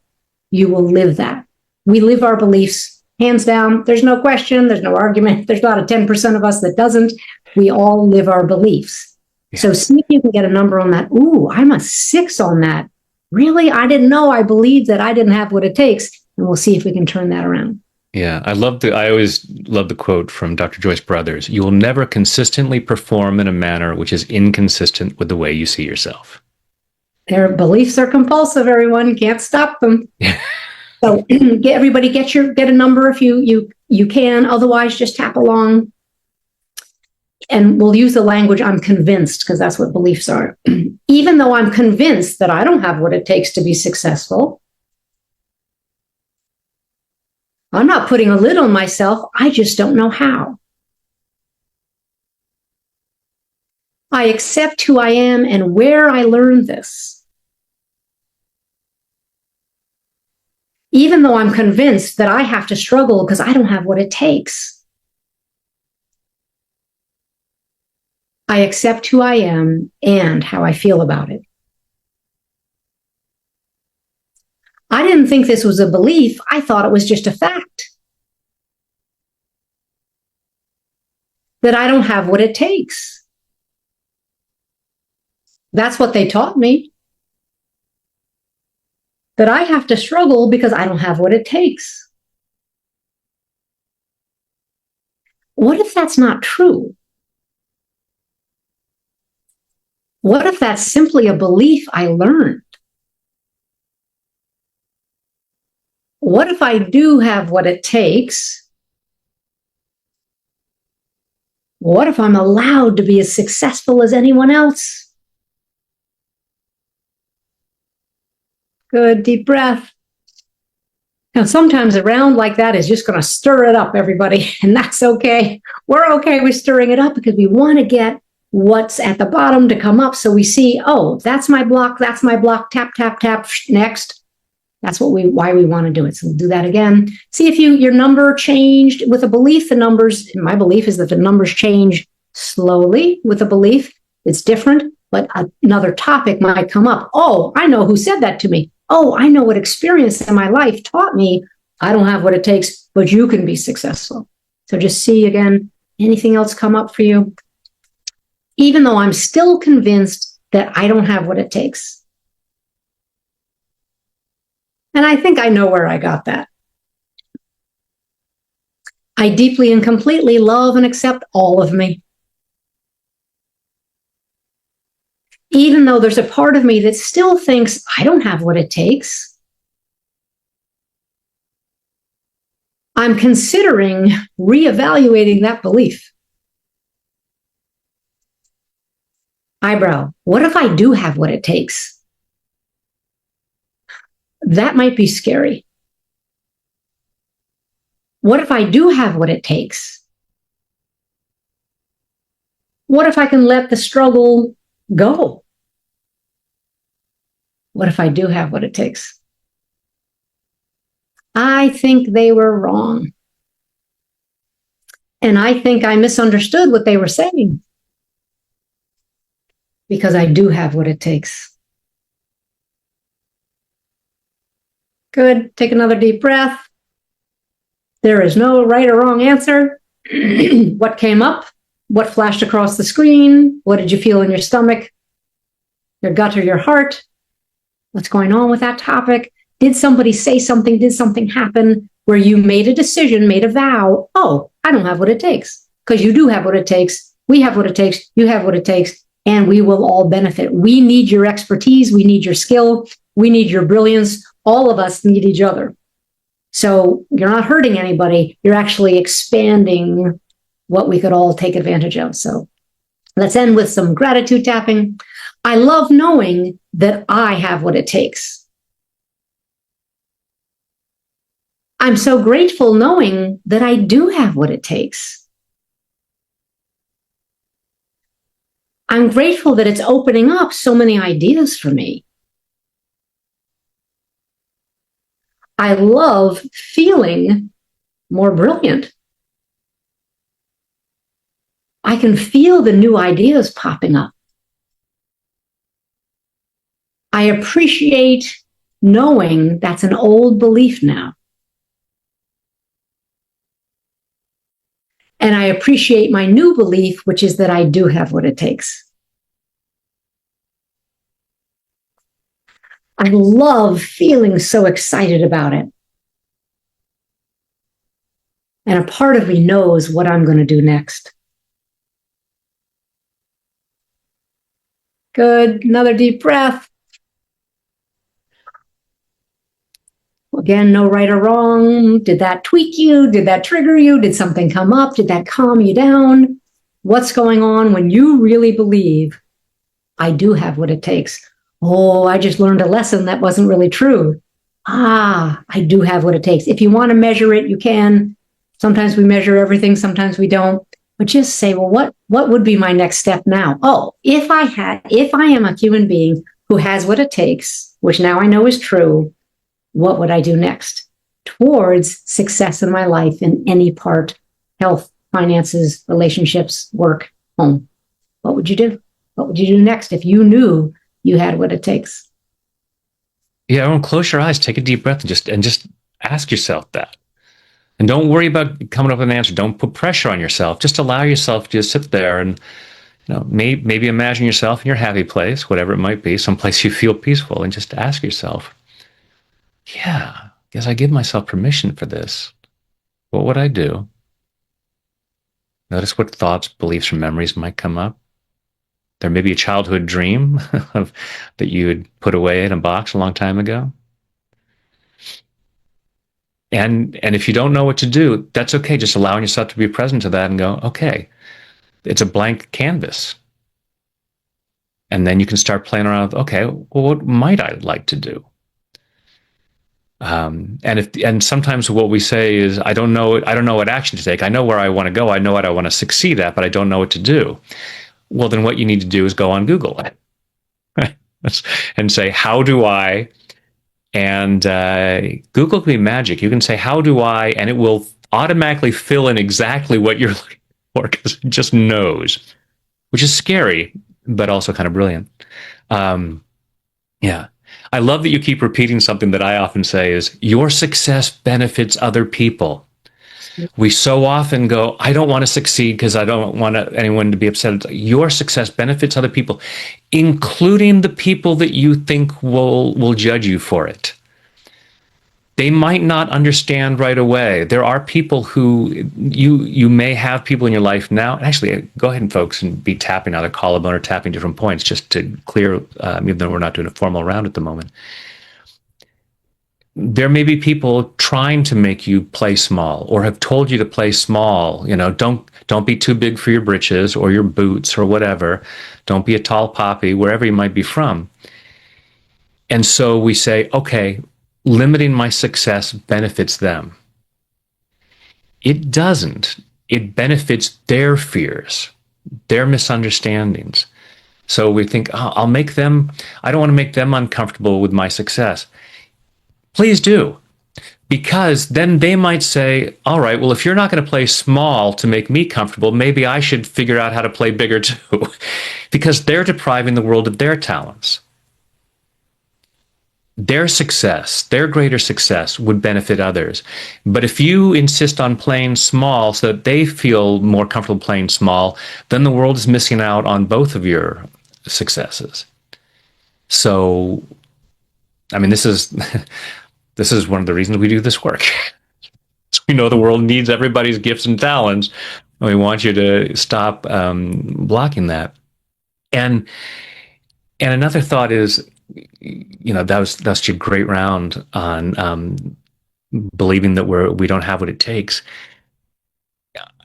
you will live that. We live our beliefs, hands down. There's no question. There's no argument. There's not a 10% of us that doesn't. We all live our beliefs. Yeah. So see if you can get a number on that. Ooh, I'm a 6 on that. Really? I didn't know. I believed that I didn't have what it takes. And we'll see if we can turn that around. Yeah, I always love the quote from Dr. Joyce Brothers. You will never consistently perform in a manner which is inconsistent with the way you see yourself. Their beliefs are compulsive, everyone. Can't stop them. So get a number if you can. Otherwise, just tap along. And we'll use the language I'm convinced, because that's what beliefs are. Even though I'm convinced that I don't have what it takes to be successful, I'm not putting a lid on myself. I just don't know how. I accept who I am and where I learned this. Even though I'm convinced that I have to struggle because I don't have what it takes. I accept who I am and how I feel about it. I didn't think this was a belief. I thought it was just a fact. That I don't have what it takes. That's what they taught me. That I have to struggle because I don't have what it takes. What if that's not true? What if that's simply a belief I learned? What if I do have what it takes? What if I'm allowed to be as successful as anyone else? Good, deep breath. Now, sometimes a round like that is just going to stir it up, everybody, and that's okay. We're okay with stirring it up because we want to get what's at the bottom to come up so we see, oh, that's my block, tap, tap, tap, next. That's why we want to do it. So we'll do that again. See if your number changed with a belief. The numbers, my belief is that the numbers change slowly with a belief. It's different, but another topic might come up. Oh, I know who said that to me. Oh, I know what experience in my life taught me I don't have what it takes, but you can be successful. So just see again, anything else come up for you? Even though I'm still convinced that I don't have what it takes. And I think I know where I got that. I deeply and completely love and accept all of me. Even though there's a part of me that still thinks I don't have what it takes, I'm considering reevaluating that belief. Eyebrow, what if I do have what it takes? That might be scary. What if I do have what it takes? What if I can let the struggle go? What if I do have what it takes? I think they were wrong. And I think I misunderstood what they were saying. Because I do have what it takes. Good. Take another deep breath. There is no right or wrong answer. What came up? What flashed across the screen? What did you feel in your stomach, your gut, or your heart? What's going on with that topic? Did somebody say something? Did something happen where you made a decision, made a vow? Oh, I don't have what it takes. Because you do have what it takes. We have what it takes. You have what it takes. And we will all benefit. We need your expertise. We need your skill. We need your brilliance. All of us need each other. So you're not hurting anybody. You're actually expanding what we could all take advantage of. So let's end with some gratitude tapping. I love knowing that I have what it takes. I'm so grateful knowing that I do have what it takes. I'm grateful that it's opening up so many ideas for me. I love feeling more brilliant. I can feel the new ideas popping up. I appreciate knowing that's an old belief now. And I appreciate my new belief, which is that I do have what it takes. I love feeling so excited about it. and a part of me knows what I'm going to do next. Good. Another deep breath. Again, no right or wrong. Did that tweak you? Did that trigger you? Did something come up? Did that calm you down? What's going on when you really believe I do have what it takes? Oh, I just learned a lesson that wasn't really true. Ah, I do have what it takes. If you want to measure it, you can. Sometimes we measure everything, sometimes we don't. But just say, well, what would be my next step now? Oh, if I am a human being who has what it takes, which now I know is true, what would I do next towards success in my life in any part, health, finances, relationships, work, home? What would you do? What would you do next if you knew you had what it takes? Yeah, everyone close your eyes, take a deep breath, and just ask yourself that. And don't worry about coming up with an answer. Don't put pressure on yourself. Just allow yourself to just sit there and maybe imagine yourself in your happy place, whatever it might be, someplace you feel peaceful, and just ask yourself, yeah, guess I give myself permission for this. What would I do? Notice what thoughts, beliefs, or memories might come up. There may be a childhood dream that you had put away in a box a long time ago. And if you don't know what to do, that's okay. Just allowing yourself to be present to that and go, okay, it's a blank canvas. And then you can start playing around with, okay, well, what might I like to do? And sometimes what we say is, I don't know what action to take. I know where I want to go. I know what I want to succeed at, but I don't know what to do. Well, then what you need to do is go on Google and say, how do I? And Google can be magic. You can say, how do I? And it will automatically fill in exactly what you're looking for because it just knows, which is scary, but also kind of brilliant. Yeah. I love that you keep repeating something that I often say is, your success benefits other people. We so often go, I don't want to succeed because I don't want anyone to be upset. Your success benefits other people, including the people that you think will judge you for it. They might not understand right away. There are people who you may have people in your life now. Actually, go ahead and folks and be tapping either collarbone or tapping different points just to clear, even though we're not doing a formal round at the moment. There may be people trying to make you play small or have told you to play small. Don't be too big for your britches or your boots or whatever. Don't be a tall poppy, wherever you might be from. And so we say, okay, limiting my success benefits them. It doesn't. It benefits their fears, their misunderstandings. So we think, oh, I don't want to make them uncomfortable with my success. Please do. Because then they might say, all right, well, if you're not going to play small to make me comfortable, maybe I should figure out how to play bigger too. Because they're depriving the world of their talents. Their success, their greater success would benefit others. But if you insist on playing small so that they feel more comfortable playing small, then the world is missing out on both of your successes. So, I mean, this is one of the reasons we do this work. So we know the world needs everybody's gifts and talents, and we want you to stop blocking that. And another thought is, that's a great round on believing that we don't have what it takes.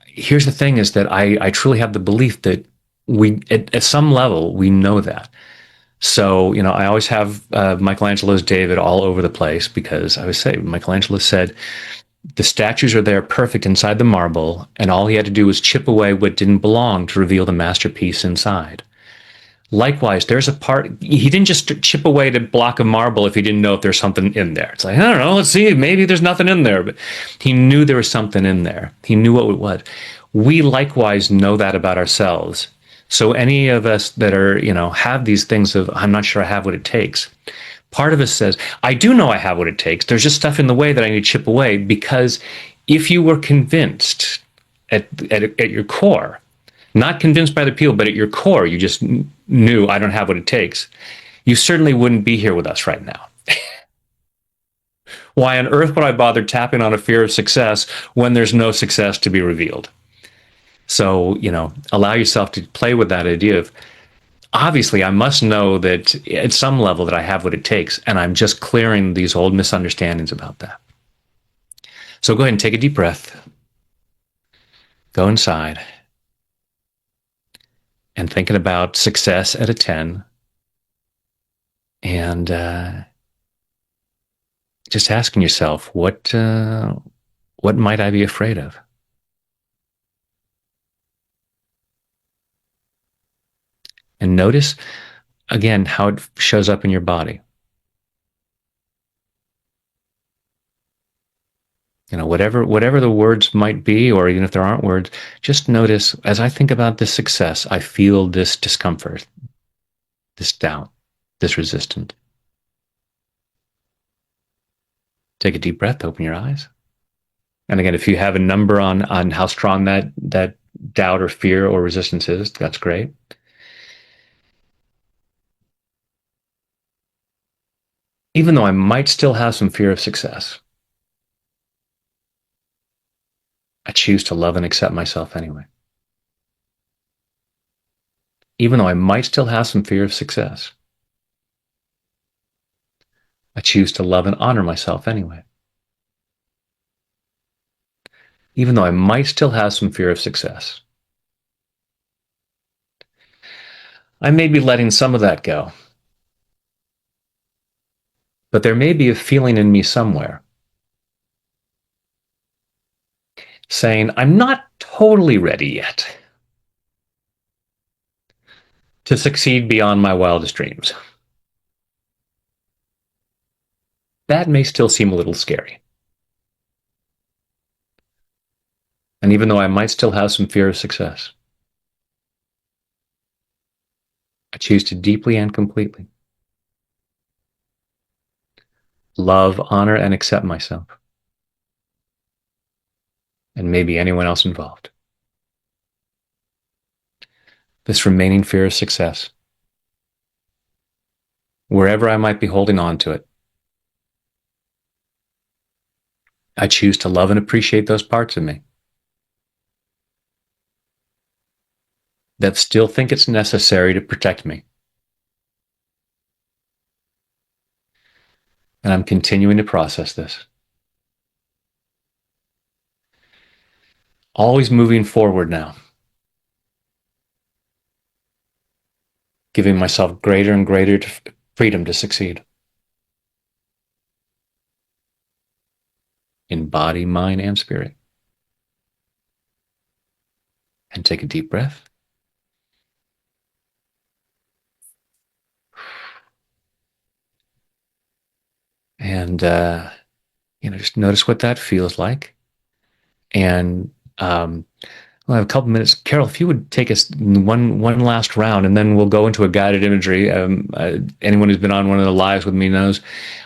Here's the thing: is that I truly have the belief that we, at some level, we know that. So, I always have Michelangelo's David all over the place because I always say, Michelangelo said, the statues are there perfect inside the marble, and all he had to do was chip away what didn't belong to reveal the masterpiece inside. Likewise, there's a part, he didn't just chip away the block of marble if he didn't know if there's something in there. It's like, I don't know, let's see, maybe there's nothing in there. But he knew there was something in there. He knew what it was. We likewise know that about ourselves. So any of us that are, have these things of, I'm not sure I have what it takes. Part of us says, I do know I have what it takes. There's just stuff in the way that I need to chip away, because if you were convinced at your core, not convinced by the people, but at your core, you just knew I don't have what it takes, you certainly wouldn't be here with us right now. Why on earth would I bother tapping on a fear of success when there's no success to be revealed? So, allow yourself to play with that idea of, obviously, I must know that at some level that I have what it takes, and I'm just clearing these old misunderstandings about that. So go ahead and take a deep breath. Go inside. And thinking about success at a 10. And just asking yourself, what might I be afraid of? And notice, again, how it shows up in your body. Whatever the words might be, or even if there aren't words, just notice, as I think about this success, I feel this discomfort, this doubt, this resistance. Take a deep breath, open your eyes. And again, if you have a number on how strong that doubt or fear or resistance is, that's great. Even though I might still have some fear of success, I choose to love and accept myself anyway. Even though I might still have some fear of success, I choose to love and honor myself anyway. Even though I might still have some fear of success, I may be letting some of that go. But there may be a feeling in me somewhere saying, I'm not totally ready yet to succeed beyond my wildest dreams. That may still seem a little scary. And even though I might still have some fear of success, I choose to deeply and completely love, honor, and accept myself, and maybe anyone else involved. This remaining fear of success, wherever I might be holding on to it, I choose to love and appreciate those parts of me that still think it's necessary to protect me. And I'm continuing to process this. Always moving forward now. Giving myself greater and greater freedom to succeed. In body, mind, and spirit. And take a deep breath. And, just notice what that feels like. And we'll have a couple minutes. Carol, if you would take us one last round, and then we'll go into a guided imagery. Anyone who's been on one of the lives with me knows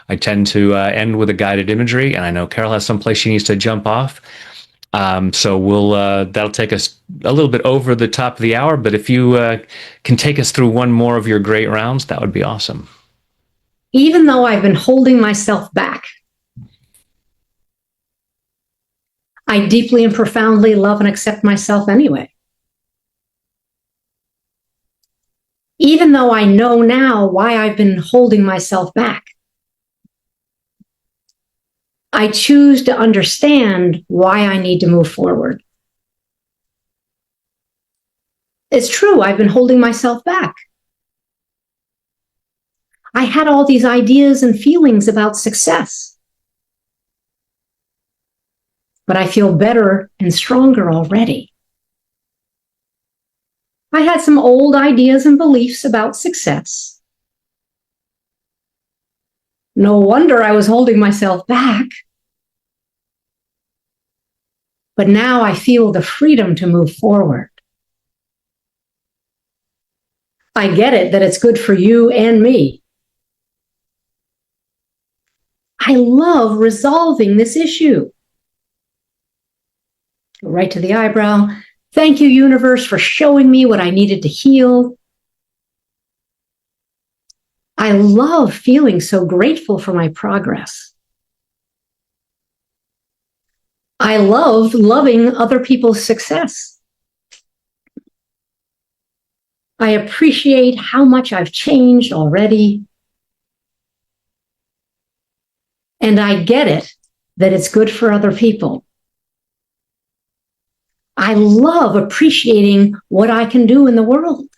I tend to end with a guided imagery, and I know Carol has someplace she needs to jump off. So that'll take us a little bit over the top of the hour, but if you can take us through one more of your great rounds, that would be awesome. Even though I've been holding myself back, I deeply and profoundly love and accept myself anyway. Even though I know now why I've been holding myself back, I choose to understand why I need to move forward. It's true, I've been holding myself back. I had all these ideas and feelings about success. But I feel better and stronger already. I had some old ideas and beliefs about success. No wonder I was holding myself back. But now I feel the freedom to move forward. I get it that it's good for you and me. I love resolving this issue. Right to the eyebrow. Thank you, universe, for showing me what I needed to heal. I love feeling so grateful for my progress. I love loving other people's success. I appreciate how much I've changed already. And I get it that it's good for other people. I love appreciating what I can do in the world.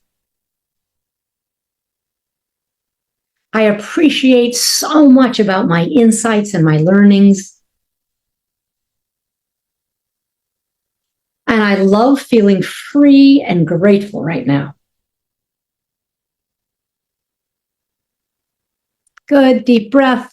I appreciate so much about my insights and my learnings. And I love feeling free and grateful right now. Good, deep breath.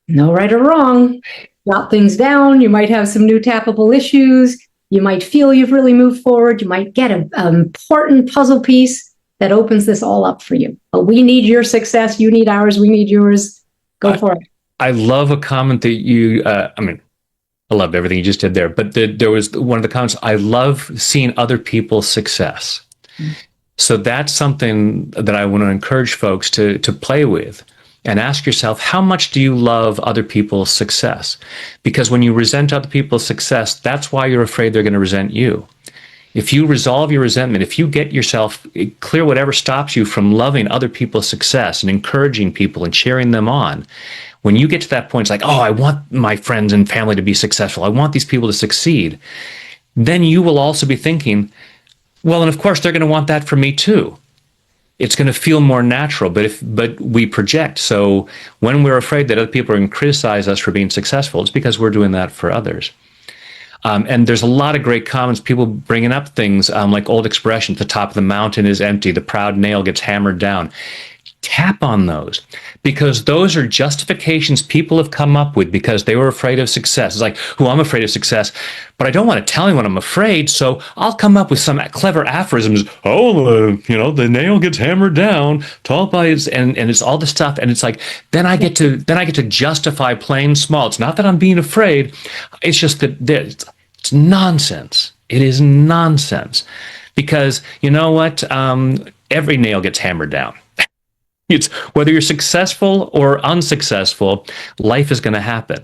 No right or wrong. Jot things down. You might have some new tappable issues. You might feel you've really moved forward. You might get an important puzzle piece that opens this all up for you. But we need your success. You need ours. We need yours. Go for it. I love a comment that you, I loved everything you just did there, but there was one of the comments, I love seeing other people's success. Mm-hmm. So that's something that I want to encourage folks to play with and ask yourself, how much do you love other people's success? Because when you resent other people's success, that's why you're afraid they're going to resent you. If you resolve your resentment, if you get yourself clear whatever stops you from loving other people's success and encouraging people and cheering them on, when you get to that point, it's like, oh, I want my friends and family to be successful. I want these people to succeed. Then you will also be thinking, well, and of course, they're going to want that for me too. It's going to feel more natural, but we project. So when we're afraid that other people are going to criticize us for being successful, it's because we're doing that for others. And there's a lot of great comments, people bringing up things like old expressions, the top of the mountain is empty, the proud nail gets hammered down. Tap on those, because those are justifications people have come up with because they were afraid of success. It's like, oh, I'm afraid of success, but I don't want to tell anyone I'm afraid, so I'll come up with some clever aphorisms. Oh, the nail gets hammered down, tall pies, and it's all the stuff, and it's like, then I get to justify playing small. It's not that I'm being afraid, it's just that it's nonsense. It is nonsense, because you know what? Every nail gets hammered down. It's whether you're successful or unsuccessful, life is going to happen.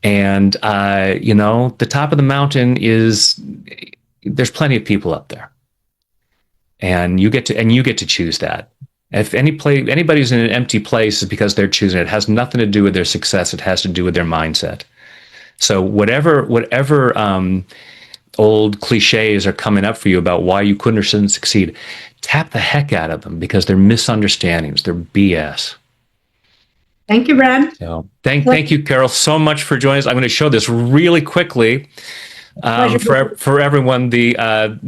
And, the top of the mountain there's plenty of people up there. And you get to choose that. If anybody's in an empty place, is because they're choosing it. It has nothing to do with their success. It has to do with their mindset. So whatever old cliches are coming up for you about why you couldn't or shouldn't succeed, tap the heck out of them, because they're misunderstandings. They're BS. Thank you, Brad. So thank you, Carol, so much for joining us. I'm going to show this really quickly for everyone. Carol's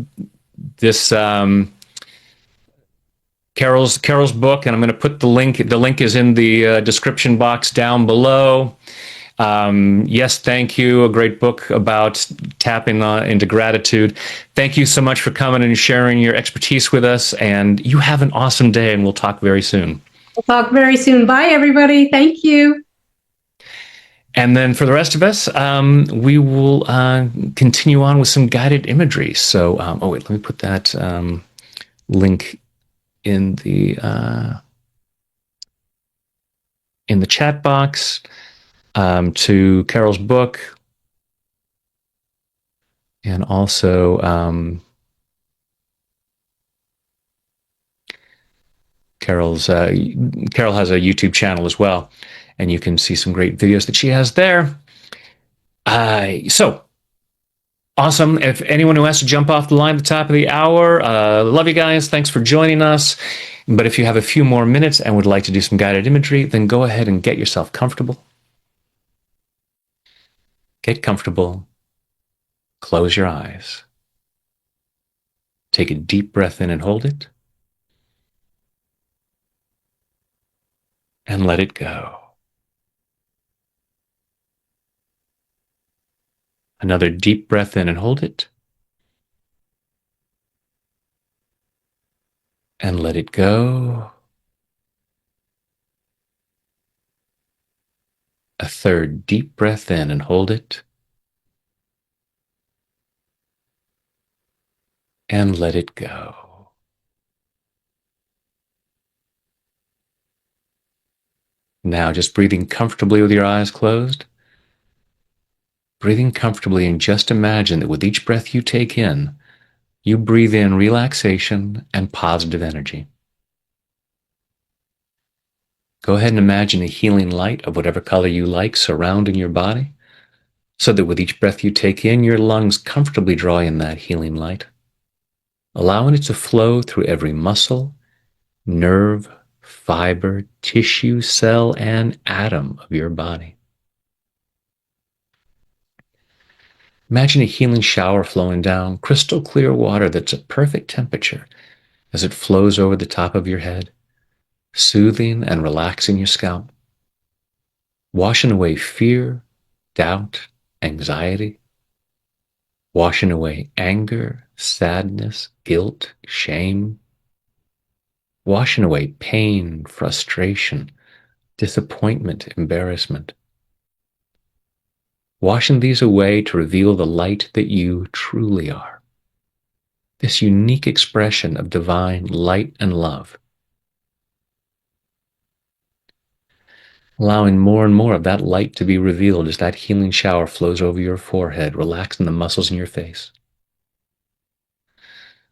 book, and I'm going to put the link. The link is in the description box down below. Yes, thank you. A great book about tapping into gratitude. Thank you so much for coming and sharing your expertise with us. And you have an awesome day, and we'll talk very soon. We'll talk very soon. Bye, everybody. Thank you. And then for the rest of us, we will continue on with some guided imagery. So, let me put that link in the chat box. To Carol's book, and also Carol has a YouTube channel as well, and you can see some great videos that she has there. So awesome. If anyone who has to jump off the line at the top of the hour, love you guys. Thanks for joining us. But if you have a few more minutes and would like to do some guided imagery, then go ahead and get yourself comfortable. Get comfortable. Close your eyes. Take a deep breath in and hold it. And let it go. Another deep breath in and hold it. And let it go. A third deep breath in and hold it. And let it go. Now just breathing comfortably with your eyes closed. breathing comfortably, and just imagine that with each breath you take in, you breathe in relaxation and positive energy. Go ahead and imagine a healing light of whatever color you like surrounding your body, so that with each breath you take in, your lungs comfortably draw in that healing light, allowing it to flow through every muscle, nerve, fiber, tissue, cell, and atom of your body. Imagine a healing shower flowing down, crystal clear water that's at perfect temperature as it flows over the top of your head, soothing and relaxing your scalp, washing away fear, doubt, anxiety, washing away anger, sadness, guilt, shame, washing away pain, frustration, disappointment, embarrassment, washing these away to reveal the light that you truly are, this unique expression of divine light and love, allowing more and more of that light to be revealed as that healing shower flows over your forehead, relaxing the muscles in your face,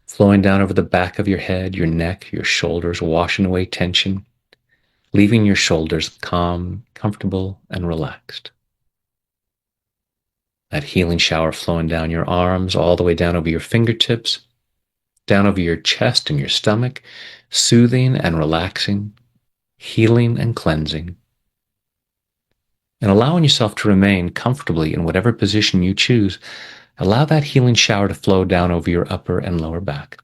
flowing down over the back of your head, your neck, your shoulders, washing away tension, leaving your shoulders calm, comfortable, and relaxed. That healing shower flowing down your arms, all the way down over your fingertips, down over your chest and your stomach, soothing and relaxing, healing and cleansing, and allowing yourself to remain comfortably in whatever position you choose. Allow that healing shower to flow down over your upper and lower back.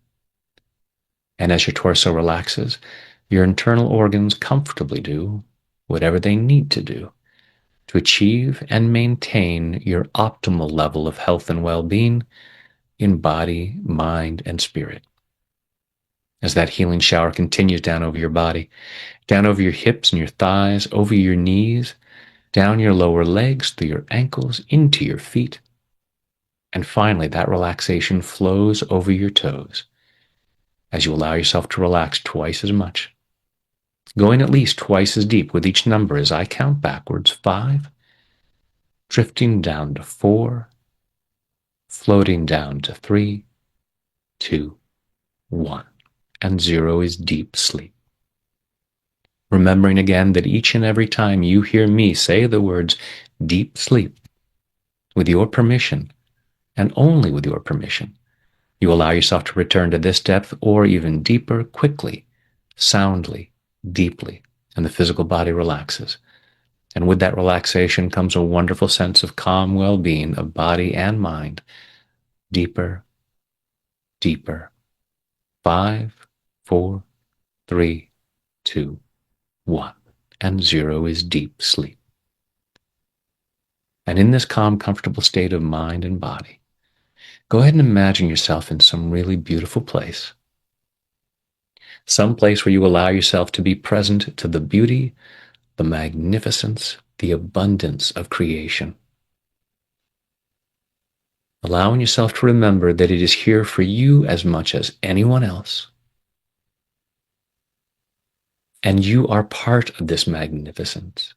And as your torso relaxes, your internal organs comfortably do whatever they need to do to achieve and maintain your optimal level of health and well-being in body, mind, and spirit. As that healing shower continues down over your body, down over your hips and your thighs, over your knees, down your lower legs, through your ankles, into your feet. And finally, that relaxation flows over your toes as you allow yourself to relax twice as much, going at least twice as deep with each number as I count backwards: 5, drifting down to 4, floating down to 3, 2, 1, and 0 is deep sleep. Remembering again that each and every time you hear me say the words deep sleep, with your permission, and only with your permission, you allow yourself to return to this depth or even deeper, quickly, soundly, deeply, and the physical body relaxes. And with that relaxation comes a wonderful sense of calm well-being of body and mind. Deeper, deeper. 5, 4, 3, 2, 1. And 0 is deep sleep. And in this calm, comfortable state of mind and body, go ahead and imagine yourself in some really beautiful place. Some place where you allow yourself to be present to the beauty, the magnificence, the abundance of creation. Allowing yourself to remember that it is here for you as much as anyone else. And you are part of this magnificence.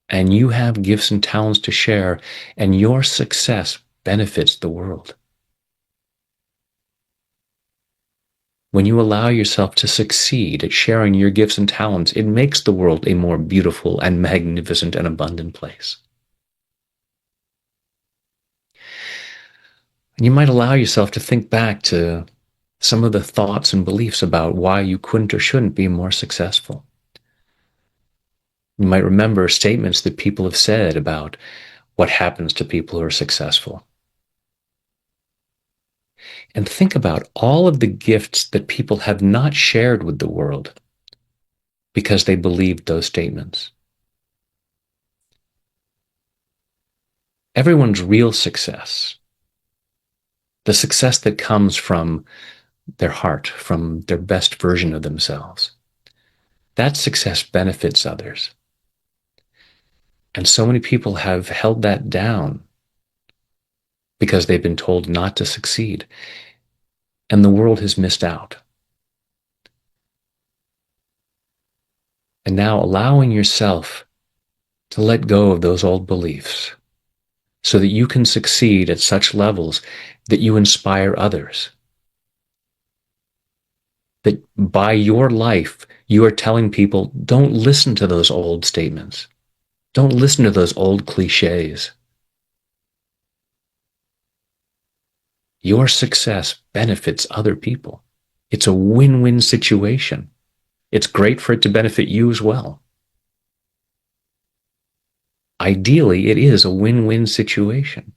And you have gifts and talents to share, and your success benefits the world. When you allow yourself to succeed at sharing your gifts and talents, it makes the world a more beautiful and magnificent and abundant place. And you might allow yourself to think back to some of the thoughts and beliefs about why you couldn't or shouldn't be more successful. You might remember statements that people have said about what happens to people who are successful. And think about all of the gifts that people have not shared with the world because they believed those statements. Everyone's real success, the success that comes from their heart, from their best version of themselves, that success benefits others. And so many people have held that down because they've been told not to succeed. And the world has missed out. And now allowing yourself to let go of those old beliefs, so that you can succeed at such levels that you inspire others. That by your life, you are telling people, don't listen to those old statements. Don't listen to those old cliches. Your success benefits other people. It's a win-win situation. It's great for it to benefit you as well. Ideally, it is a win-win situation.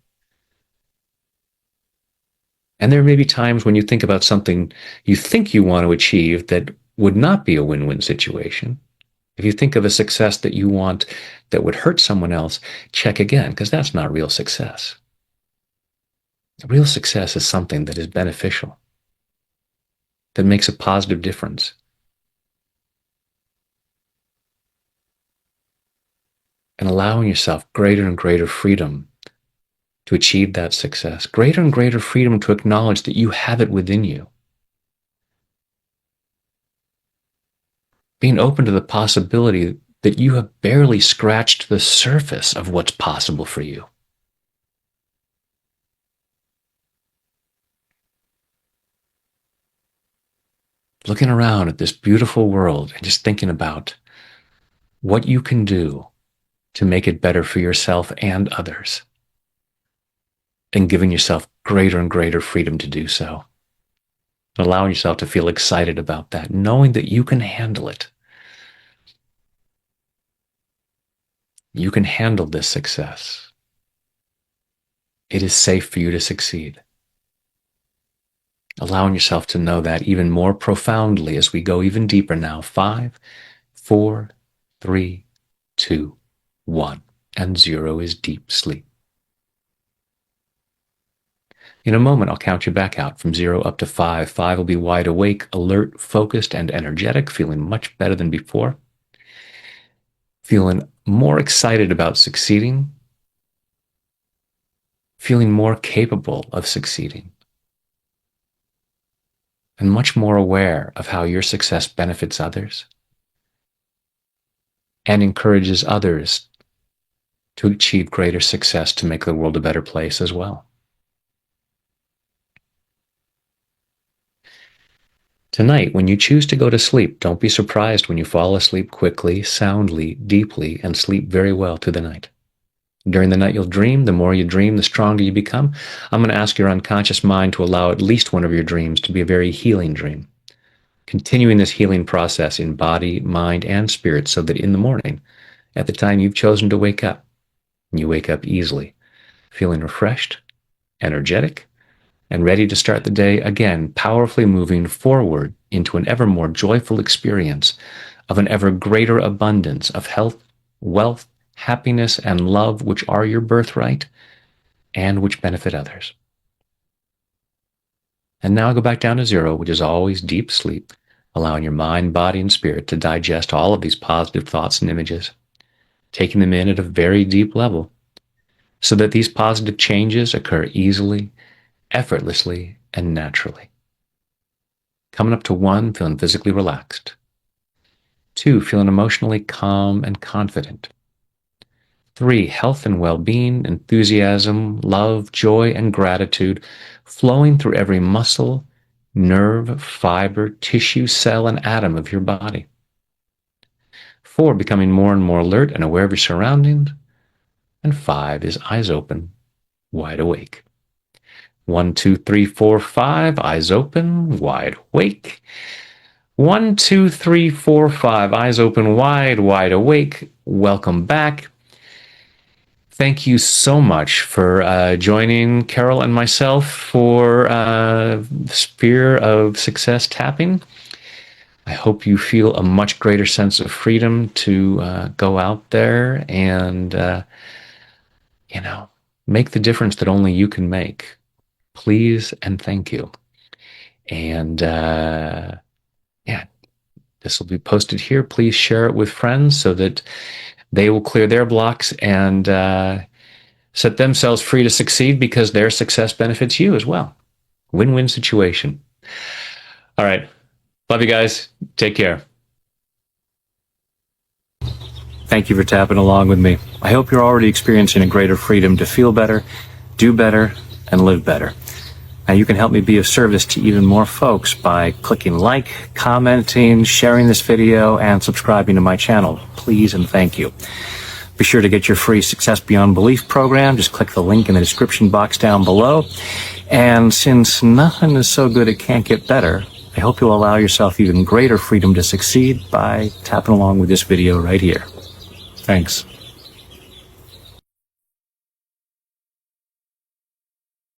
And there may be times when you think about something you think you want to achieve that would not be a win-win situation. If you think of a success that you want that would hurt someone else, check again, because that's not real success. Real success is something that is beneficial, that makes a positive difference. And allowing yourself greater and greater freedom to achieve that success, greater and greater freedom to acknowledge that you have it within you. Being open to the possibility that you have barely scratched the surface of what's possible for you. Looking around at this beautiful world and just thinking about what you can do to make it better for yourself and others, and giving yourself greater and greater freedom to do so. Allowing yourself to feel excited about that, knowing that you can handle it. You can handle this success. It is safe for you to succeed. Allowing yourself to know that even more profoundly as we go even deeper now. 5, 4, 3, 2, 1. And 0 is deep sleep. In a moment, I'll count you back out from 0 up to 5. 5 will be wide awake, alert, focused, and energetic, feeling much better than before. Feeling more excited about succeeding. Feeling more capable of succeeding. And much more aware of how your success benefits others and encourages others to achieve greater success to make the world a better place as well. Tonight, when you choose to go to sleep, don't be surprised when you fall asleep quickly, soundly, deeply, and sleep very well through the night. During the night, you'll dream. The more you dream, the stronger you become. I'm going to ask your unconscious mind to allow at least one of your dreams to be a very healing dream. Continuing this healing process in body, mind, and spirit so that in the morning, at the time you've chosen to wake up, you wake up easily, feeling refreshed, energetic, and ready to start the day again, powerfully moving forward into an ever more joyful experience of an ever greater abundance of health, wealth, happiness, and love, which are your birthright and which benefit others. And now go back down to 0, which is always deep sleep, allowing your mind, body, and spirit to digest all of these positive thoughts and images, taking them in at a very deep level, so that these positive changes occur easily, effortlessly, and naturally. Coming up to 1, feeling physically relaxed. 2, feeling emotionally calm and confident. 3, health and well-being, enthusiasm, love, joy, and gratitude flowing through every muscle, nerve, fiber, tissue, cell, and atom of your body. 4, becoming more and more alert and aware of your surroundings. And 5 is eyes open, wide awake. 1, 2, 3, 4, 5, eyes open, wide awake. 1, 2, 3, 4, 5, eyes open, wide awake. Welcome back. Thank you so much for joining Carol and myself for the Sphere of Success tapping. I hope you feel a much greater sense of freedom to go out there and, make the difference that only you can make. Please and thank you. And this will be posted here. Please share it with friends so that they will clear their blocks and set themselves free to succeed, because their success benefits you as well. Win-win situation. All right. Love you guys. Take care. Thank you for tapping along with me. I hope you're already experiencing a greater freedom to feel better, do better, and live better. Now, you can help me be of service to even more folks by clicking like, commenting, sharing this video, and subscribing to my channel. Please and thank you. Be sure to get your free Success Beyond Belief program. Just click the link in the description box down below. And since nothing is so good it can't get better, I hope you'll allow yourself even greater freedom to succeed by tapping along with this video right here. Thanks.